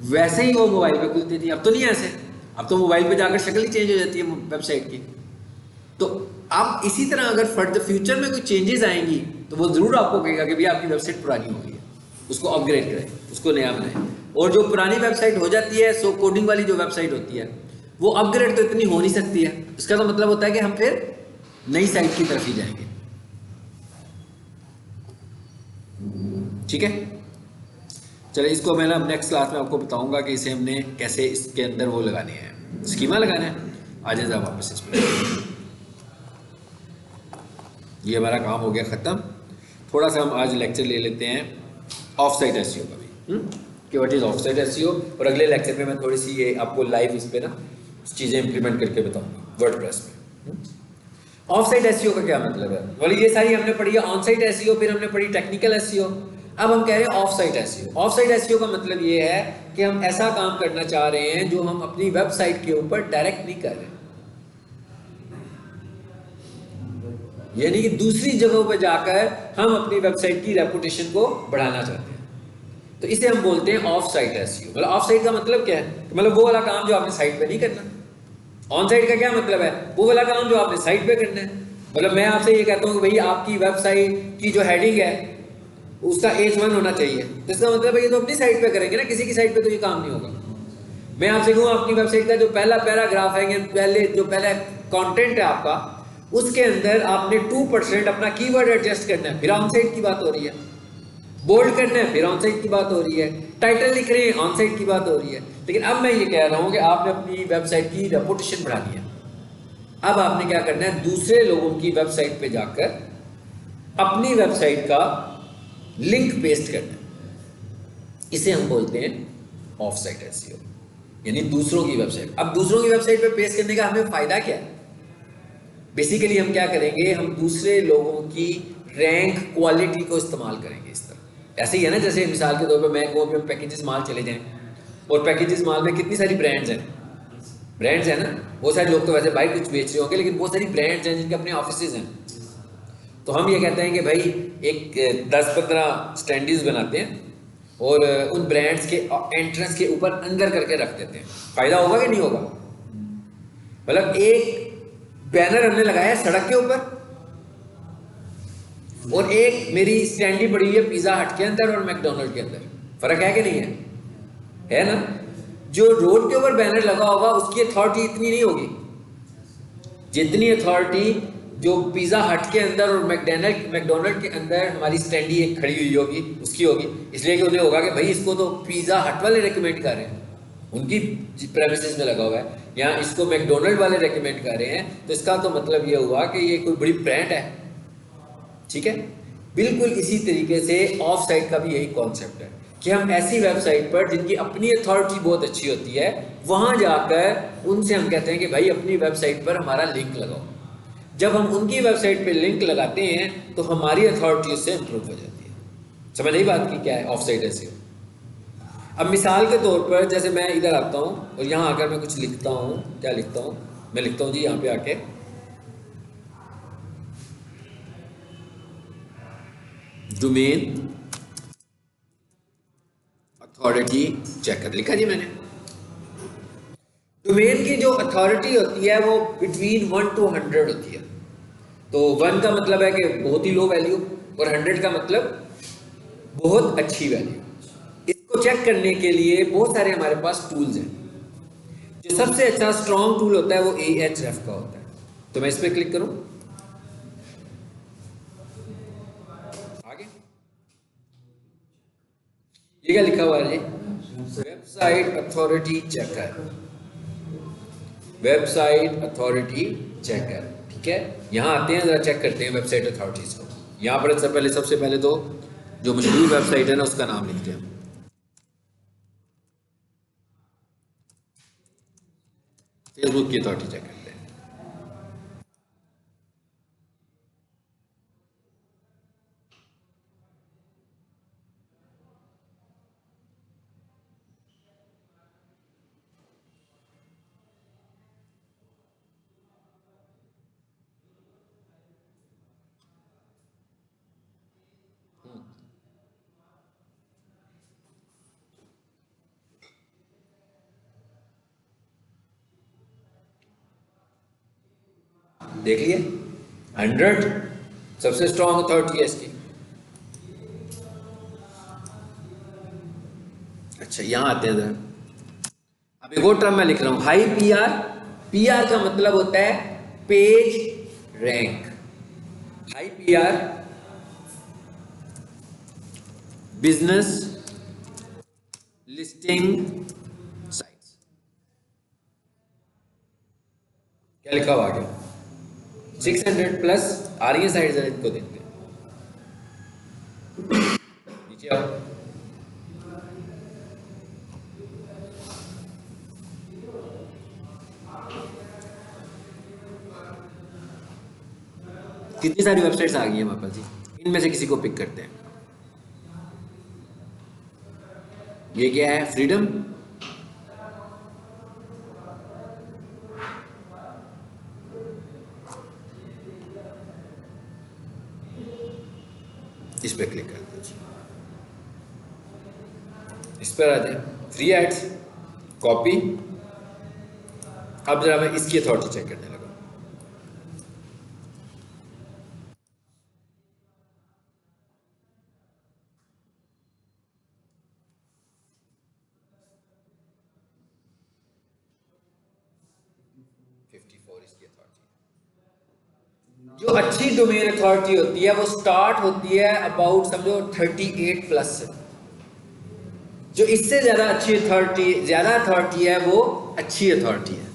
वैसे ही वो मोबाइल पे खुलती थी। अब तो नहीं ऐसे, अब तो मोबाइल पे जाकर शक्ल ही चेंज हो जाती है वेबसाइट की। तो अब इसी तरह अगर फॉर द फ्यूचर में कोई चेंजेस आएंगी तो वो जरूर आपको कहेगा कि भैया आपकी वेबसाइट पुरानी हो गई है, उसको अपग्रेड करें, उसको नया बनाएं। और जो पुरानी वेबसाइट हो जाती है, सो कोडिंग वाली जो वेबसाइट होती है वो अपग्रेड तो इतनी हो नहीं सकती है, इसका तो मतलब होता है कि हम फिर नई साइट की तरफ ही जाएंगे, ठीक है। चलिए, इसको मैं ना नेक्स्ट क्लास में आपको बताऊंगा कि इसे हमने कैसे इसके अंदर वो लगाने हैं, स्कीमा लगाना है। आ जाए साहब वापस इस पर, ये हमारा काम हो गया ख़त्म। थोड़ा सा हम आज लेक्चर ले लेते हैं ऑफ साइट एसईओ का भी, कि what is of site SEO, और अगले लेक्चर में मैं थोड़ी सी ये आपको लाइव इस पे ना चीज़ें इंप्लीमेंट करके बताऊंगा वर्डप्रेस में। ऑफ साइट एसईओ का क्या मतलब है? बोले ये सारी हमने पढ़ी है ऑन साइट एसईओ, फिर हमने पढ़ी टेक्निकल एसईओ। अब हम कह रहे हैं of site SEO. Of site SEO का मतलब ये है कि हम ऐसा काम करना चाह रहे हैं जो हम अपनी वेबसाइट के ऊपर डायरेक्ट नहीं कर रहे, यानी कि दूसरी जगहों पर जाकर हम अपनी वेबसाइट की रेपुटेशन को बढ़ाना चाहते हैं। तो इसे हम बोलते हैं ऑफ साइट एसईओ। मतलब ऑफ साइट का मतलब क्या है? मतलब वो वाला काम जो आपने साइट पे नहीं करना। ऑन साइट का क्या मतलब है? वो वाला काम जो आपने साइट पे करना है। मतलब मैं आपसे ये कहता हूँ कि भाई आपकी वेबसाइट की जो हेडिंग है उसका H1 होना चाहिए, तो इसका मतलब है ये तो अपनी साइट पे करेंगे ना, किसी की साइट पे तो ये काम नहीं होगा। मैं आपसे कहूँ आपकी वेबसाइट का जो पहला पैराग्राफ है, पहले जो पहला कंटेंट है आपका, उसके अंदर आपने 2% अपना कीवर्ड एडजस्ट करना है, फिर ऑन साइट की बात हो रही है। बोल्ड करना है, फिर ऑन साइट की बात हो रही है। टाइटल लिख रहे हैं, ऑन साइट की बात हो रही है। लेकिन अब मैं ये कह रहा हूँ कि आपने अपनी वेबसाइट की रेपुटेशन बढ़ानी है। अब आपने क्या करना है, दूसरे लोगों की वेबसाइट पे जाकर अपनी वेबसाइट का लिंक पेस्ट करना है। इसे हम बोलते हैं ऑफ साइट एसईओ, यानी दूसरों की वेबसाइट। अब दूसरों की वेबसाइट पे पेस्ट करने का हमें फायदा क्या है? बेसिकली हम क्या करेंगे, हम दूसरे लोगों की रैंक क्वालिटी को इस्तेमाल करेंगे इस तरह। ऐसे ही है ना, जैसे मिसाल के तौर पे मैं कहूँ कि पैकेजेस माल चले जाएं, और पैकेजेस माल में कितनी सारी ब्रांड्स हैं, ब्रांड्स हैं ना। बहुत सारे लोग तो वैसे बाइक कुछ बेच रहे होंगे, लेकिन बहुत सारी ब्रांड्स हैं जिनके अपने ऑफिसेज हैं। तो हम ये कहते हैं कि भाई एक 10-15 स्टैंडीज बनाते हैं और उन ब्रांड्स के एंट्रेंस के ऊपर अंदर करके रख देते हैं। फायदा होगा कि नहीं होगा? मतलब एक बैनर हमने लगाया है सड़क के ऊपर, और एक मेरी स्टैंडी पड़ी हुई है पिज्जा हट के अंदर और मैकडोनल्ड के अंदर। फर्क है कि नहीं है? है ना। जो रोड के ऊपर बैनर लगा होगा उसकी अथॉरिटी इतनी नहीं होगी जितनी अथॉरिटी जो पिज्जा हट के अंदर और मैकडोनल्ड के अंदर हमारी स्टैंडी एक खड़ी हुई होगी उसकी होगी। इसलिए कि उन्हें होगा कि भाई इसको तो पिज्जा हट वाले रेकमेंड कर रहे हैं, उनकी प्रेमिसेस में लगा हुआ है, या इसको मैकडोनल्ड वाले रेकमेंड कर रहे हैं, तो इसका तो मतलब ये हुआ कि ये कोई बड़ी ब्रांड है। ठीक है। बिल्कुल इसी तरीके से ऑफ साइट का भी यही कॉन्सेप्ट है कि हम ऐसी वेबसाइट पर जिनकी अपनी अथॉरिटी बहुत अच्छी होती है वहां जाकर उनसे हम कहते हैं कि भाई अपनी वेबसाइट पर हमारा लिंक लगाओ। जब हम उनकी वेबसाइट पे लिंक लगाते हैं तो हमारी अथॉरिटी उससे इंप्रूव हो जाती है। समझ नहीं बात की क्या है ऑफ साइट एसईओ? अब मिसाल के तौर पर जैसे मैं इधर आता हूँ और यहाँ आकर मैं कुछ लिखता हूँ, क्या लिखता हूँ? मैं लिखता हूँ जी यहाँ पे आके डोमेन अथॉरिटी चेकर, लिखा जी मैंने। डोमेन की जो अथॉरिटी होती है वो बिटवीन 1 to 100 होती है। तो 1 का मतलब है कि बहुत ही लो वैल्यू, और 100 का मतलब बहुत अच्छी वैल्यू। इसको चेक करने के लिए बहुत सारे हमारे पास टूल्स हैं। जो सबसे अच्छा स्ट्रॉन्ग टूल होता है वो Ahref का होता है। तो मैं इस पर क्लिक करूं, आगे ये क्या लिखा हुआ है जी? Website authority checker, website authority checker. ठीक है, यहां आते हैं, जरा चेक करते हैं वेबसाइट अथॉरिटीज को। यहां पर सबसे पहले तो जो मशहूर वेबसाइट है ना उसका नाम लिखते हैं। फेसबुक की अथॉरिटी चेक करते हैं। देख लिए 100 सबसे स्ट्रॉन्ग अथॉरिटी है इसकी। अच्छा यहां आते हैं जरा। अब एक और टर्म मैं लिख रहा हूं, हाई पीआर। पीआर का मतलब होता है page rank. High PR business listing sites. क्या लिखा हुआ आगे? 600 प्लस आ रही है साइड, जरा इनको देखते हैं। नीचे आओ। कितनी सारी वेबसाइट्स आ गई है हमारे पास जी, इनमें से किसी को पिक करते हैं। ये क्या है? फ्रीडम। इस पे क्लिक कर दीजिए, इस पर आ जाए फ्री एड्स, कॉपी। अब जरा मैं इसकी अथॉरिटी चेक करने लगा। जो अच्छी डोमेन अथॉरिटी होती है वो स्टार्ट होती है अबाउट समझो 38 प्लस से। जो इससे ज्यादा अच्छी अथॉरिटी, ज्यादा अथॉरिटी है वो अच्छी अथॉरिटी है।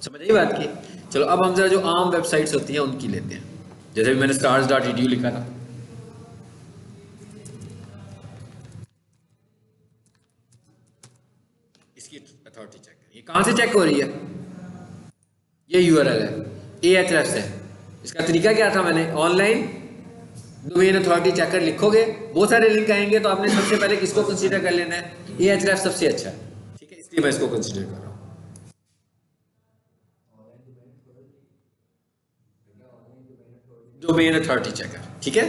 समझ आई बात की? चलो अब हम जरा जो आम वेबसाइट्स होती हैं उनकी लेते हैं। जैसे मैंने stars.edu लिखा था, इसकी अथॉरिटी चेक करें। ये कहां से चेक हो रही है? ये यूआरएल है, Ahrefs है। इसका तरीका क्या था? मैंने ऑनलाइन डोमेन अथॉरिटी चेकर लिखोगे, बहुत सारे लिंक आएंगे, तो आपने सबसे पहले किसको कंसीडर कर लेना है? Ahrefs सबसे अच्छा है, ठीक है, इसलिए मैं इसको कंसीडर कर रहा हूँ। डोमेन अथॉरिटी चेकर, ठीक है।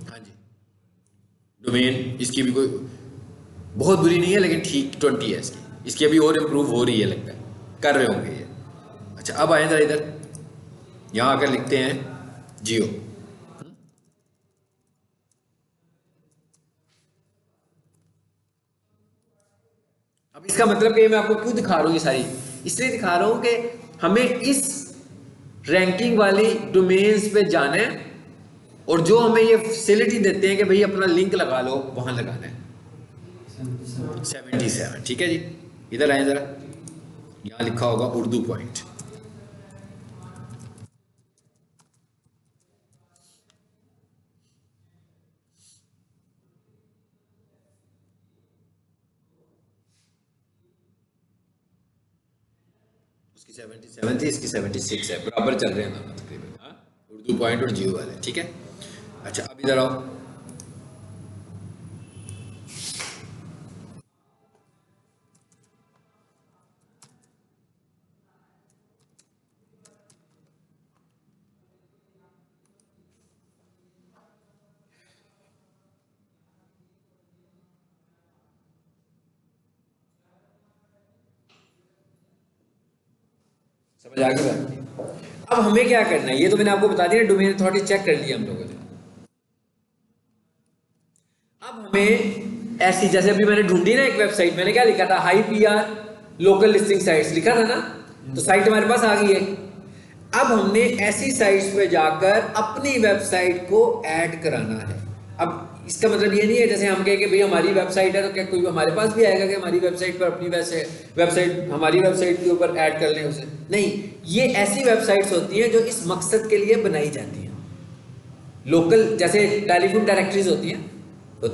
हाँ जी, डोमेन इसकी भी कोई बहुत बुरी नहीं है, लेकिन ठीक 20 है इसकी अभी और इम्प्रूव हो रही है, लगता है कर रहे होंगे ये। अच्छा अब आए जरा इधर, यहाँ आकर लिखते हैं जियो। अब इसका मतलब कि मैं आपको क्यों दिखा रहा हूँ ये सारी, इसलिए दिखा रहा हूँ कि हमें इस रैंकिंग वाली डोमेन्स पे जाना है, और जो हमें ये फैसिलिटी देते हैं कि भाई अपना लिंक लगा लो, वहां लगाना है। 77, ठीक है जी। इधर आए जरा, यहाँ लिखा होगा उर्दू पॉइंट। उसकी 77 थी, इसकी 76 है, बराबर चल रहे हैं दोनों तकरीबन। हाँ, उर्दू पॉइंट और जियो वाले, ठीक है। अच्छा अब इधर आओ, समझ आ गई बात? अब हमें क्या करना है, ये तो मैंने आपको बता दिया, डोमेन अथॉरिटी चेक कर लिया हम लोगों ने। अब हमें ऐसी, जैसे अभी मैंने ढूंढी ना एक वेबसाइट, मैंने क्या लिखा था? High PR local listing sites लिखा था ना, तो साइट हमारे पास आ गई है। अब हमने ऐसी साइट्स पे जाकर अपनी वेबसाइट को ऐड कराना है। अब इसका मतलब ये नहीं है जैसे हम कहें कि भाई हमारी वेबसाइट है तो क्या कोई हमारे पास भी आएगा कि हमारी वेबसाइट पर अपनी वेबसाइट हमारी वेबसाइट के ऊपर ऐड कर लें उसे? नहीं, ये ऐसी वेबसाइट्स होती हैं जो इस मकसद के लिए बनाई जाती हैं। लोकल, जैसे टेलीफोन डायरेक्टरीज होती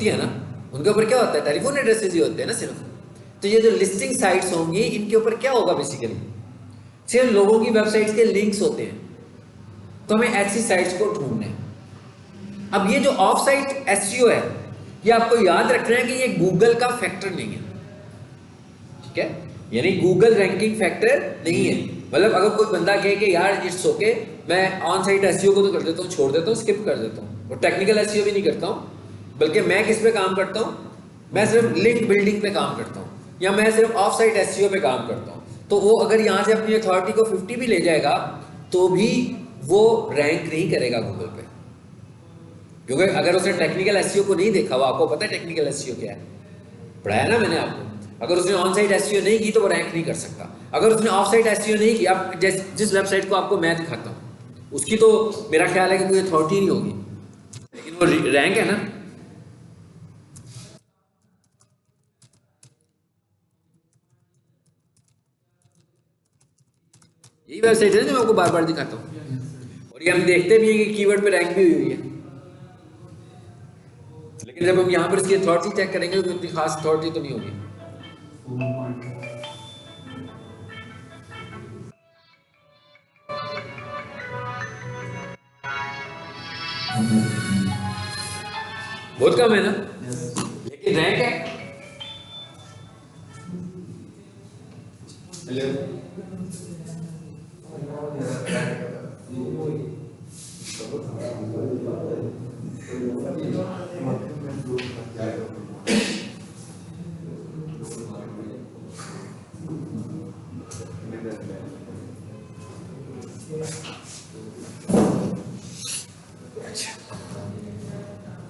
है ना, उनके ऊपर क्या होता है? टेलीफोन एड्रेसेस ही होते हैं ना सिर्फ। तो ये जो लिस्टिंग साइट्स होंगी, इनके ऊपर क्या होगा? बेसिकली सिर्फ लोगों की वेबसाइट्स के लिंक्स होते हैं। तो हमें ऐसी साइट्स को ढूंढना है। अब ये जो ऑफ साइट एसईओ है, ये आपको याद रखना है कि ये गूगल का फैक्टर नहीं है, ठीक है? यानी गूगल रैंकिंग फैक्टर नहीं है। मतलब अगर कोई बंदा कहे कि यार इट्स ओके, मैं ऑन साइट एसईओ को तो कर देता हूँ, छोड़ देता हूँ, स्किप कर देता हूँ, और टेक्निकल एसईओ भी नहीं करता हूँ, बल्कि मैं किस पे काम करता हूँ? मैं सिर्फ लिंक बिल्डिंग पे काम करता हूँ, या मैं सिर्फ ऑफ साइट एसईओ पे काम करता हूँ। तो वो अगर यहाँ से अपनी अथॉरिटी को 50 भी ले जाएगा तो भी वो रैंक नहीं करेगा गूगल पे, क्योंकि अगर उसने टेक्निकल एसईओ को नहीं देखा, वो आपको पता है टेक्निकल एसईओ क्या है, पढ़ाया ना मैंने आपको। अगर उसने ऑन साइट एसईओ नहीं की तो वो रैंक नहीं कर सकता। अगर उसने ऑफ साइट एसईओ नहीं की, अब जिस वेबसाइट को आपको मैं दिखाता हूँ उसकी तो मेरा ख्याल है कि कोई अथॉरिटी नहीं होगी, लेकिन वो रैंक है ना। यही वेबसाइट है ना जो मैं आपको बार बार दिखाता हूँ, और ये हम देखते भी हैं कि कीवर्ड पे रैंक भी हुई है। लेकिन जब हम यहाँ पर इसकी अथॉरिटी चेक करेंगे तो इतनी खास अथॉरिटी तो नहीं होगी। बहुत कम है ना, लेकिन रैंक है।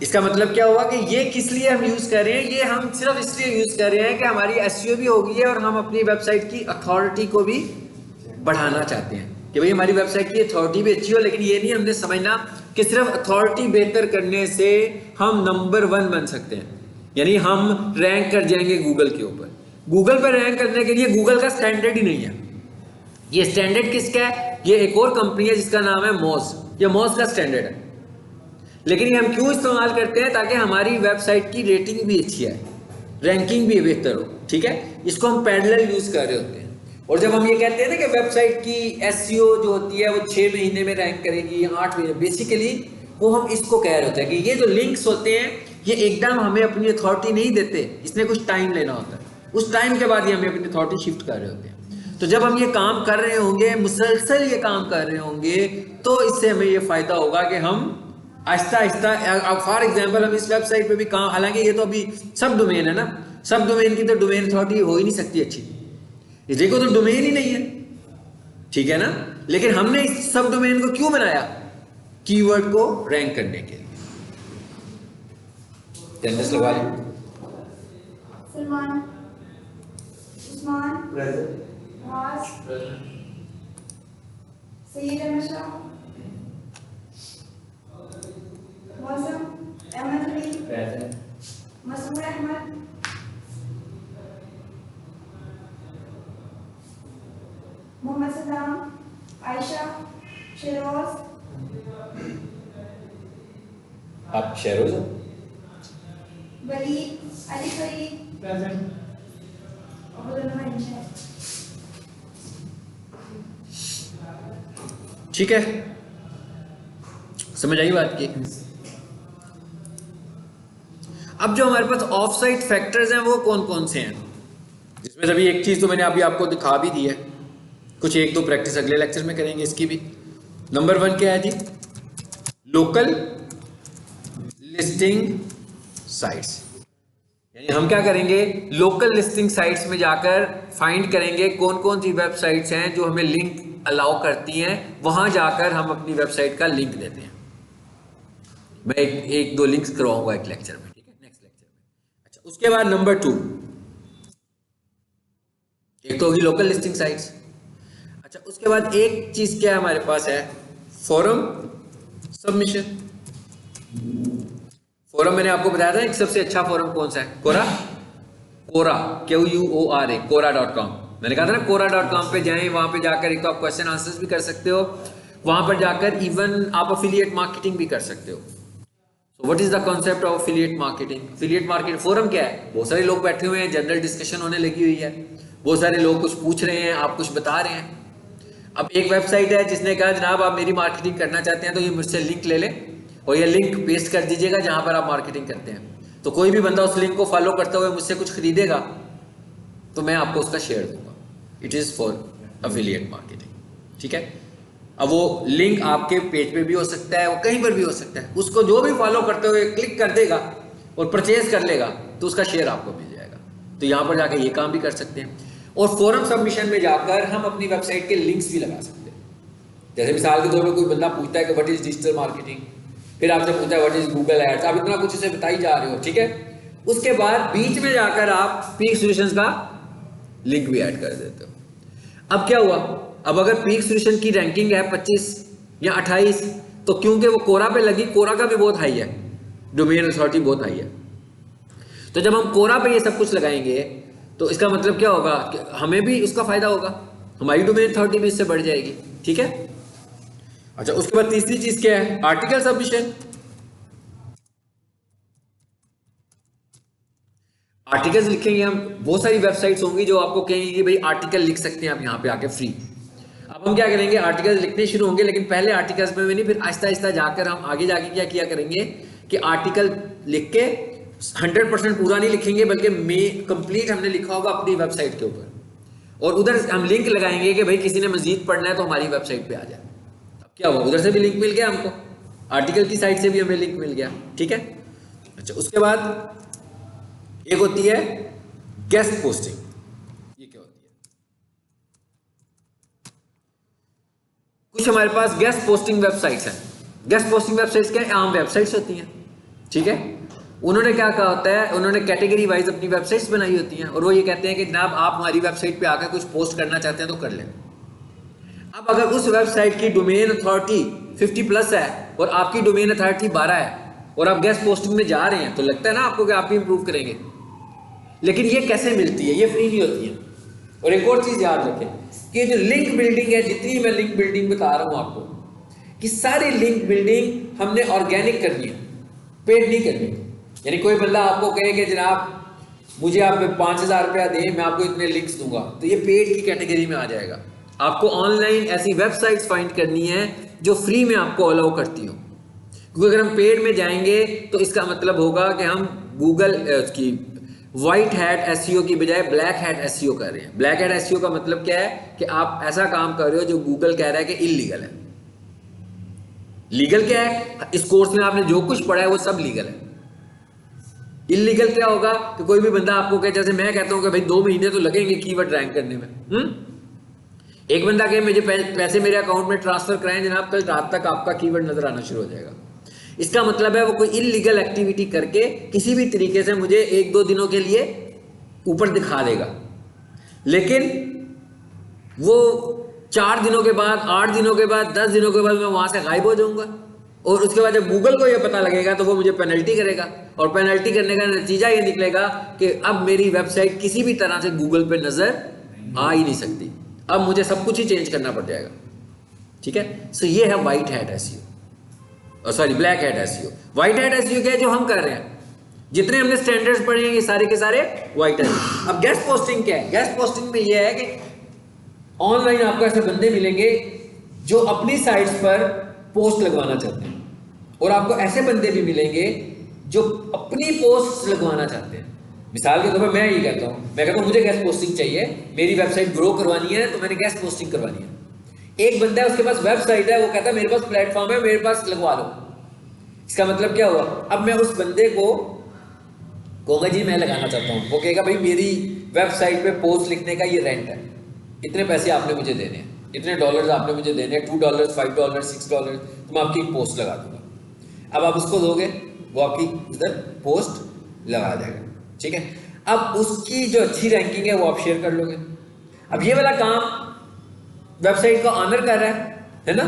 इसका मतलब क्या हुआ कि ये किस लिए हम यूज कर रहे हैं, ये हम सिर्फ इसलिए यूज कर रहे हैं कि हमारी एसईओ भी होगी है और हम अपनी वेबसाइट की अथॉरिटी को भी बढ़ाना चाहते हैं कि भाई हमारी वेबसाइट की अथॉरिटी भी अच्छी हो। लेकिन ये नहीं हमने समझना कि सिर्फ अथॉरिटी बेहतर करने से हम नंबर 1 बन सकते हैं, यानी हम रैंक कर जाएंगे गूगल के ऊपर। गूगल पर रैंक करने के लिए गूगल का स्टैंडर्ड ही नहीं है। ये स्टैंडर्ड किसका है? ये एक और कंपनी है जिसका नाम है मोज, ये मोज का स्टैंडर्ड है। लेकिन ये हम क्यों इस्तेमाल करते हैं? ताकि हमारी वेबसाइट की रेटिंग भी अच्छी आए, रैंकिंग भी बेहतर हो, ठीक है। इसको हम पैरेलल यूज कर रहे होते हैं। और जब हम ये कहते हैं ना कि वेबसाइट की एसईओ जो होती है वो 6 महीने में रैंक करेगी, 8 महीने, बेसिकली वो हम इसको कह रहे होते हैं कि ये जो लिंक्स होते हैं ये एकदम हमें अपनी अथॉरिटी नहीं देते, इसमें कुछ टाइम लेना होता है। उस टाइम के बाद ही हमें अपनी अथॉरिटी शिफ्ट कर रहे होते हैं। तो जब हम ये काम कर रहे होंगे, मुसलसल ये काम कर रहे होंगे, तो इससे हमें ये फायदा होगा कि हम आहिस्ता आहिस्ता, फॉर एग्जाम्पल हम इस वेबसाइट पे भी काम, हालांकि ये तो अभी सब डोमेन है ना, सब डोमेन की तो डोमेन अथॉरिटी हो ही नहीं सकती अच्छी, देखो तो डोमेन ही नहीं है, ठीक है ना। लेकिन हमने इस सब डोमेन को क्यों बनाया? कीवर्ड को रैंक करने के लिए। टेंडेंस लगा ली। सलमान, उस्मान, प्रेजेंट, नवाज, सईद अहमद शाह, मौसम, अहमद अली, प्रेजेंट, मसूद अहमद, मोहम्मद सलाम, आयशा, शेरोज, आप शेरोज हो? वलीद, अली फरीद, प्रेजेंट, ठीक है, समझ आई बात की। अब जो हमारे पास ऑफ साइट फैक्टर्स हैं वो कौन कौन से हैं, जिसमें से अभी एक चीज तो मैंने अभी आपको दिखा भी दी है, कुछ एक दो प्रैक्टिस अगले लेक्चर में करेंगे इसकी भी। नंबर 1 क्या है जी? Local listing sites. यानी हम क्या करेंगे, लोकल लिस्टिंग साइट्स में जाकर फाइंड करेंगे कौन कौन सी वेबसाइट्स हैं जो हमें लिंक अलाउ करती हैं, वहां जाकर हम अपनी वेबसाइट का लिंक देते हैं। मैं एक दो लिंक्स करवाऊंगा एक लेक्चर में, ठीक है, नेक्स्ट लेक्चर में। अच्छा, उसके बाद नंबर 2, एक तो होगी लोकल लिस्टिंग साइट्स। अच्छा, उसके बाद एक चीज क्या हमारे पास है, फोरम सबमिशन। फोरम मैंने आपको बताया था एक सबसे अच्छा फोरम कौन सा है, कोरा, QUORA, कोरा.com। मैंने कहा था ना कोरा.com पे जाएं, वहां पे जाकर एक तो आप क्वेश्चन आंसर्स भी कर सकते हो, वहां पर जाकर इवन आप अफिलिएट मार्केटिंग भी कर सकते हो। So what is the concept of affiliate marketing? Affiliate market forum क्या है? बहुत सारे लोग बैठे हुए हैं, जनरल डिस्कशन होने लगी हुई है, बहुत सारे लोग कुछ पूछ रहे हैं, आप कुछ बता रहे हैं। अब एक वेबसाइट है जिसने कहा जनाब आप मेरी मार्केटिंग करना चाहते हैं तो ये मुझसे लिंक ले लें और ये लिंक पेस्ट कर दीजिएगा जहां पर आप मार्केटिंग करते हैं। तो कोई भी बंदा उस लिंक को फॉलो करते हुए मुझसे कुछ खरीदेगा तो मैं आपको उसका शेयर दूंगा। It is for affiliate marketing, ठीक है। अब वो लिंक आपके पेज पे भी हो सकता है, वो कहीं पर भी हो सकता है, उसको जो भी फॉलो करते हुए क्लिक कर देगा और परचेज कर लेगा तो उसका शेयर आपको मिल जाएगा। तो यहां पर जाकर ये काम भी कर सकते हैं। और फोरम सबमिशन में जाकर हम अपनी वेबसाइट के लिंक्स भी लगा सकते हैं। जैसे मिसाल के तौर पर कोई बंदा पूछता है कि व्हाट इज डिजिटल मार्केटिंग, फिर आपसे पूछता है व्हाट इज गूगल एड्स, आप इतना कुछ उसे बताई जा रहे हो, ठीक है। उसके बाद बीच में जाकर आप पीक सॉल्यूशंस का लिंक भी ऐड कर देते हो। अब क्या हुआ, अब अगर पीक सॉल्यूशन की रैंकिंग है 25 या 28, तो क्योंकि वो कोरा पे लगी, कोरा का भी बहुत हाई है, डोमेन अथॉरिटी बहुत हाई है, तो जब हम कोरा पे ये सब कुछ लगाएंगे तो इसका मतलब क्या होगा कि हमें भी उसका फायदा होगा, हमारी डोमेन अथॉरिटी भी इससे बढ़ जाएगी, ठीक है। अच्छा, उसके बाद तीसरी चीज क्या है, आर्टिकल सबमिशन। आर्टिकल्स लिखेंगे हम, बहुत सारी वेबसाइट्स होंगी जो आपको कहेंगी कि भाई आर्टिकल लिख सकते हैं आप यहाँ पे आके फ्री। अब हम क्या करेंगे, आर्टिकल्स लिखने शुरू होंगे, लेकिन पहले आर्टिकल्स में भी नहीं, फिर आहिस्ता आहिस्ता जाकर हम आगे जाके क्या किया करेंगे कि आर्टिकल लिख के 100% पूरा नहीं लिखेंगे, बल्कि कंप्लीट हमने लिखा होगा अपनी वेबसाइट के ऊपर, और उधर हम लिंक लगाएंगे कि भाई किसी ने मजीद पढ़ना है तो हमारी वेबसाइट पे आ जाए। अब क्या हुआ, उधर से भी लिंक मिल गया हमको, आर्टिकल की साइट से भी हमें लिंक मिल गया, ठीक है। अच्छा, उसके बाद एक होती है गेस्ट पोस्टिंग। ये क्या होती है? कुछ हमारे पास गेस्ट पोस्टिंग वेबसाइट्स हैं। गेस्ट पोस्टिंग वेबसाइट्स क्या है? आम वेबसाइट्स होती हैं, ठीक है। उन्होंने क्या कहा होता है, उन्होंने कैटेगरी वाइज अपनी वेबसाइट्स बनाई होती हैं, और वो ये कहते हैं कि जनाब आप हमारी वेबसाइट पे आकर कुछ पोस्ट करना चाहते हैं तो कर लें। अब अगर उस वेबसाइट की डोमेन अथॉरिटी 50+ है और आपकी डोमेन अथॉरिटी 12 है, और आप गेस्ट पोस्टिंग में जा रहे हैं, तो लगता है ना आपको कि आप भी इंप्रूव करेंगे। लेकिन ये कैसे मिलती है? ये फ्री नहीं होती है। और एक और चीज याद रखें कि जो लिंक बिल्डिंग है, जितनी मैं लिंक बिल्डिंग बता रहा हूं आपको, कि सारी लिंक बिल्डिंग हमने ऑर्गेनिक करनी है, पेड नहीं करनी। यानी कोई बंदा आपको कहे कि जनाब मुझे आप 5000 रुपया दें, मैं आपको इतने लिंक्स दूंगा, तो ये पेड की कैटेगरी में आ जाएगा। आपको ऑनलाइन ऐसी वेबसाइट्स फाइंड करनी है जो फ्री में आपको अलाउ करती हो, क्योंकि अगर हम पेड में जाएंगे तो इसका मतलब होगा कि हम गूगल की व्हाइट हैट एसईओ की बजाय ब्लैक हैट एसईओ कर रहे हैं। ब्लैक हैट एसईओ का मतलब क्या है कि आप ऐसा काम कर रहे हो जो गूगल कह रहा है कि इलीगल है। लीगल क्या है? इस कोर्स में आपने जो कुछ पढ़ा है वो सब लीगल है। इलीगल क्या होगा कि कोई भी बंदा आपको कहे, जैसे मैं कहता हूं कि भाई 2 महीने तो लगेंगे कीवर्ड रैंक करने में, एक बंदा कहे मुझे पैसे मेरे अकाउंट में ट्रांसफर कराएं जनाब, कल रात तक आपका कीवर्ड नजर आना शुरू हो जाएगा। इसका मतलब है वो कोई इलीगल एक्टिविटी करके किसी भी तरीके से मुझे 1-2 दिनों के लिए ऊपर दिखा देगा, लेकिन वो 4 दिनों के बाद, 8 दिनों के बाद, 10 दिनों के बाद मैं वहां से गायब हो जाऊंगा, और उसके बाद जब गूगल को ये पता लगेगा तो वो मुझे पेनल्टी करेगा, और पेनल्टी करने का नतीजा ये निकलेगा कि अब मेरी वेबसाइट किसी भी तरह से गूगल पे नजर आ ही नहीं सकती। अब मुझे सब कुछ ही चेंज करना पड़ जाएगा, ठीक है। सो ये है white hat SEO, sorry black hat SEO. White hat SEO क्या है? जो हम कर रहे हैं, जितने हमने स्टैंडर्ड्स पढ़े हैं ये सारे के सारे व्हाइट हैट। अब गेस्ट पोस्टिंग क्या है? गेस्ट पोस्टिंग में ये है कि ऑनलाइन आपको ऐसे बंदे मिलेंगे जो अपनी साइट्स पर पोस्ट लगवाना चाहते हैं, और आपको ऐसे बंदे भी मिलेंगे जो अपनी पोस्ट लगवाना चाहते हैं। मिसाल के तौर पर मैं ये कहता हूँ मुझे गेस्ट पोस्टिंग चाहिए, मेरी वेबसाइट ग्रो करवानी है तो मैंने गेस्ट पोस्टिंग करवानी है। एक बंदा है, उसके पास वेबसाइट है, वो कहता है मेरे पास प्लेटफॉर्म है, मेरे पास लगवा लो। इसका मतलब क्या हुआ? अब मैं उस बंदे को कहूँगा जी मैं लगाना चाहता हूँ, वो कहेगा भाई मेरी वेबसाइट पे पोस्ट लिखने का ये रेंट है, इतने पैसे आपने मुझे देने हैं, इतने डॉलर्स आपने मुझे देने हैं, $2, $5, $6, तो मैं आपकी पोस्ट लगा दूंगा। अब आप उसको दोगे, वो आपकी इधर पोस्ट लगा देगा, ठीक है। अब उसकी जो अच्छी रैंकिंग है वो आप शेयर कर लोगे। अब ये वाला काम वेबसाइट का ऑनर कर रहा है ना,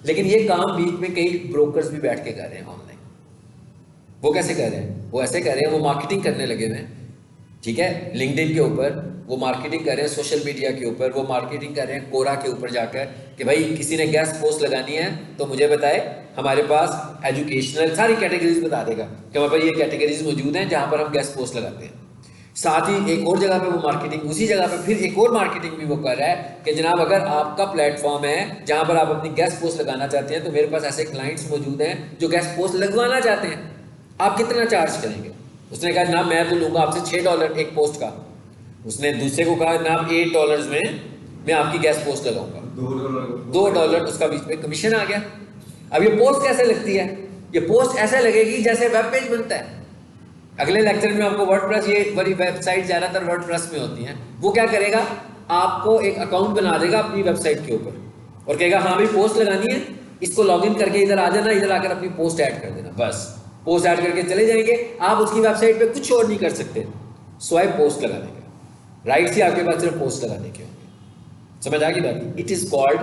लेकिन ये काम बीच में कई ब्रोकर्स भी बैठ के कर रहे हैं ऑनलाइन। वो कैसे कर रहे हैं? वो ऐसे कर रहे हैं, वो मार्केटिंग करने लगे हुए हैं, ठीक है। लिंक्डइन के ऊपर वो मार्केटिंग कर रहे हैं, सोशल मीडिया के ऊपर वो मार्केटिंग कर रहे हैं, कोरा के ऊपर जाकर कि भाई किसी ने गेस्ट पोस्ट लगानी है तो मुझे बताए, हमारे पास एजुकेशनल सारी कैटेगरीज बता देगा कि हमारे पास ये कैटेगरीज मौजूद हैं जहां पर हम गेस्ट पोस्ट लगाते हैं। साथ ही एक और जगह पे वो मार्केटिंग, उसी जगह पे फिर एक और मार्केटिंग भी वो कर रहा है कि जनाब अगर आपका प्लेटफॉर्म है जहां पर आप अपनी गेस्ट पोस्ट लगाना चाहते हैं तो मेरे पास ऐसे क्लाइंट्स मौजूद हैं जो गेस्ट पोस्ट लगवाना चाहते हैं, आप कितना चार्ज करेंगे? उसने कहा जनाब मैं तो लूँगा आपसे $6 एक पोस्ट का। उसने दूसरे को कहा जनाब $8 में मैं आपकी गेस्ट पोस्ट लगाऊंगा, $2 उसका बीच में कमीशन आ गया। अब ये पोस्ट कैसे लगती है? ये पोस्ट ऐसे लगेगी जैसे वेब पेज बनता है। अगले लेक्चर में आपको वर्डप्रेस, ये बड़ी वेबसाइट ज़्यादातर वर्डप्रेस में होती हैं, वो क्या करेगा, आपको एक अकाउंट बना देगा अपनी वेबसाइट के ऊपर और कहेगा हाँ भाई पोस्ट लगानी है, इसको लॉगिन करके इधर आ जाना, इधर आकर अपनी पोस्ट ऐड कर देना, बस पोस्ट ऐड करके चले जाएंगे। आप उसकी वेबसाइट पे कुछ और नहीं कर सकते, स्वाइप पोस्ट लगाने के, राइट से आपके पास सिर्फ पोस्ट लगाने के होंगे। समझ आ गई बात? It is called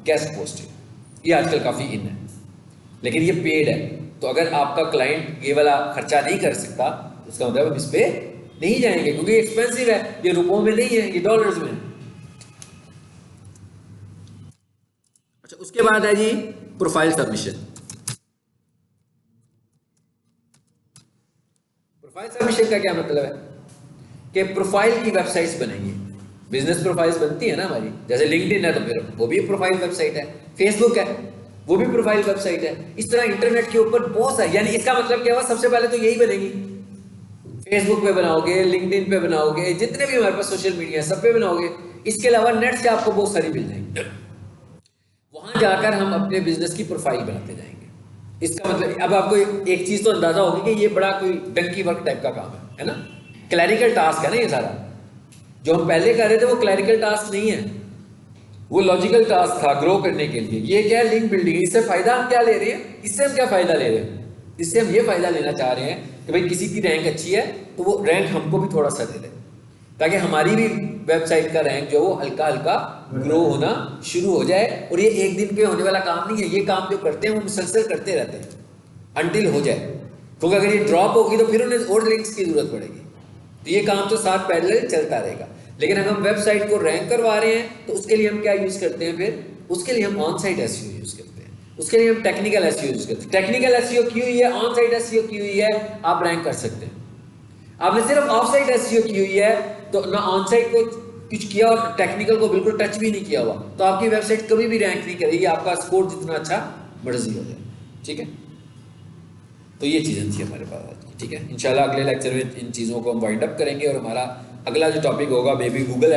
guest posting. ये आजकल काफी इन है, लेकिन ये पेड है। तो अगर आपका क्लाइंट ये वाला खर्चा नहीं कर सकता तो उसका मतलब हम इस पे नहीं जाएंगे, क्योंकि एक्सपेंसिव है, ये रुपयों में नहीं है, ये डॉलर्स में। अच्छा, उसके बाद है जी प्रोफाइल सबमिशन। प्रोफाइल सबमिशन का क्या मतलब है कि प्रोफाइल की वेबसाइट्स बनेंगी, बिजनेस प्रोफाइल्स बनती है ना हमारी, जैसे लिंक्डइन है तो फिर वो भी प्रोफाइल वेबसाइट है, फेसबुक है वो भी प्रोफाइल वेबसाइट है। इस तरह इंटरनेट के ऊपर बहुत सारे, यानी इसका मतलब क्या हुआ, सबसे पहले तो यही बनेगी, फेसबुक पे बनाओगे, लिंक्डइन पे बनाओगे, जितने भी हमारे पास सोशल मीडिया है सब पे बनाओगे। इसके अलावा नेट से आपको बहुत सारी मिल जाएंगी, वहां जाकर हम अपने बिजनेस की प्रोफाइल बनाते जाएंगे। इसका मतलब अब आपको एक चीज तो अंदाजा होगी कि ये बड़ा कोई डंकी वर्क टाइप का काम है ना, क्लैरिकल टास्क है ना ये सारा। जो हम पहले कर रहे थे वो क्लैरिकल टास्क नहीं है, वो लॉजिकल टास्क था ग्रो करने के लिए। ये क्या है, लिंक बिल्डिंग। इससे फायदा हम क्या ले रहे हैं, इससे हम क्या फायदा ले रहे हैं, इससे हम ये फायदा लेना चाह रहे हैं कि भाई किसी की रैंक अच्छी है तो वो रैंक हमको भी थोड़ा सा दे दे, ताकि हमारी भी वेबसाइट का रैंक जो वो हल्का हल्का ग्रो होना शुरू हो जाए। और ये एक दिन पे होने वाला काम नहीं है, ये काम जो करते हैं वो मुसलसल करते रहते हैं अनटिल हो जाए, क्योंकि अगर ये ड्रॉप होगी तो फिर उन्हें और लिंक्स की जरूरत पड़ेगी। तो ये काम तो साथ पैरेलल चलता रहेगा। लेकिन अगर हम वेबसाइट को रैंक करवा रहे हैं तो उसके लिए हम क्या यूज करते हैं, फिर उसके लिए हम ऑन साइट एसईओ यूज करते हैं, उसके लिए हम टेक्निकल एसईओ यूज करते हैं। टेक्निकल एसईओ की हुई है, ऑन साइट एसईओ की हुई है, आप रैंक कर सकते हैं। आपने सिर्फ ऑफ साइट एसईओ की हुई है तो ना ऑन साइट को कुछ किया और टेक्निकल को बिल्कुल टच भी नहीं किया हुआ, तो आपकी वेबसाइट कभी भी रैंक नहीं करेगी, आपका स्कोर जितना अच्छा मर्जी हो जाए। ठीक है, तो ये चीज़ें थी हमारे पास आज की। ठीक है, इंशाल्लाह अगले लेक्चर में इन चीज़ों को हम वाइंड अप करेंगे और हमारा अगला जो टॉपिक होगा मे बी गूगल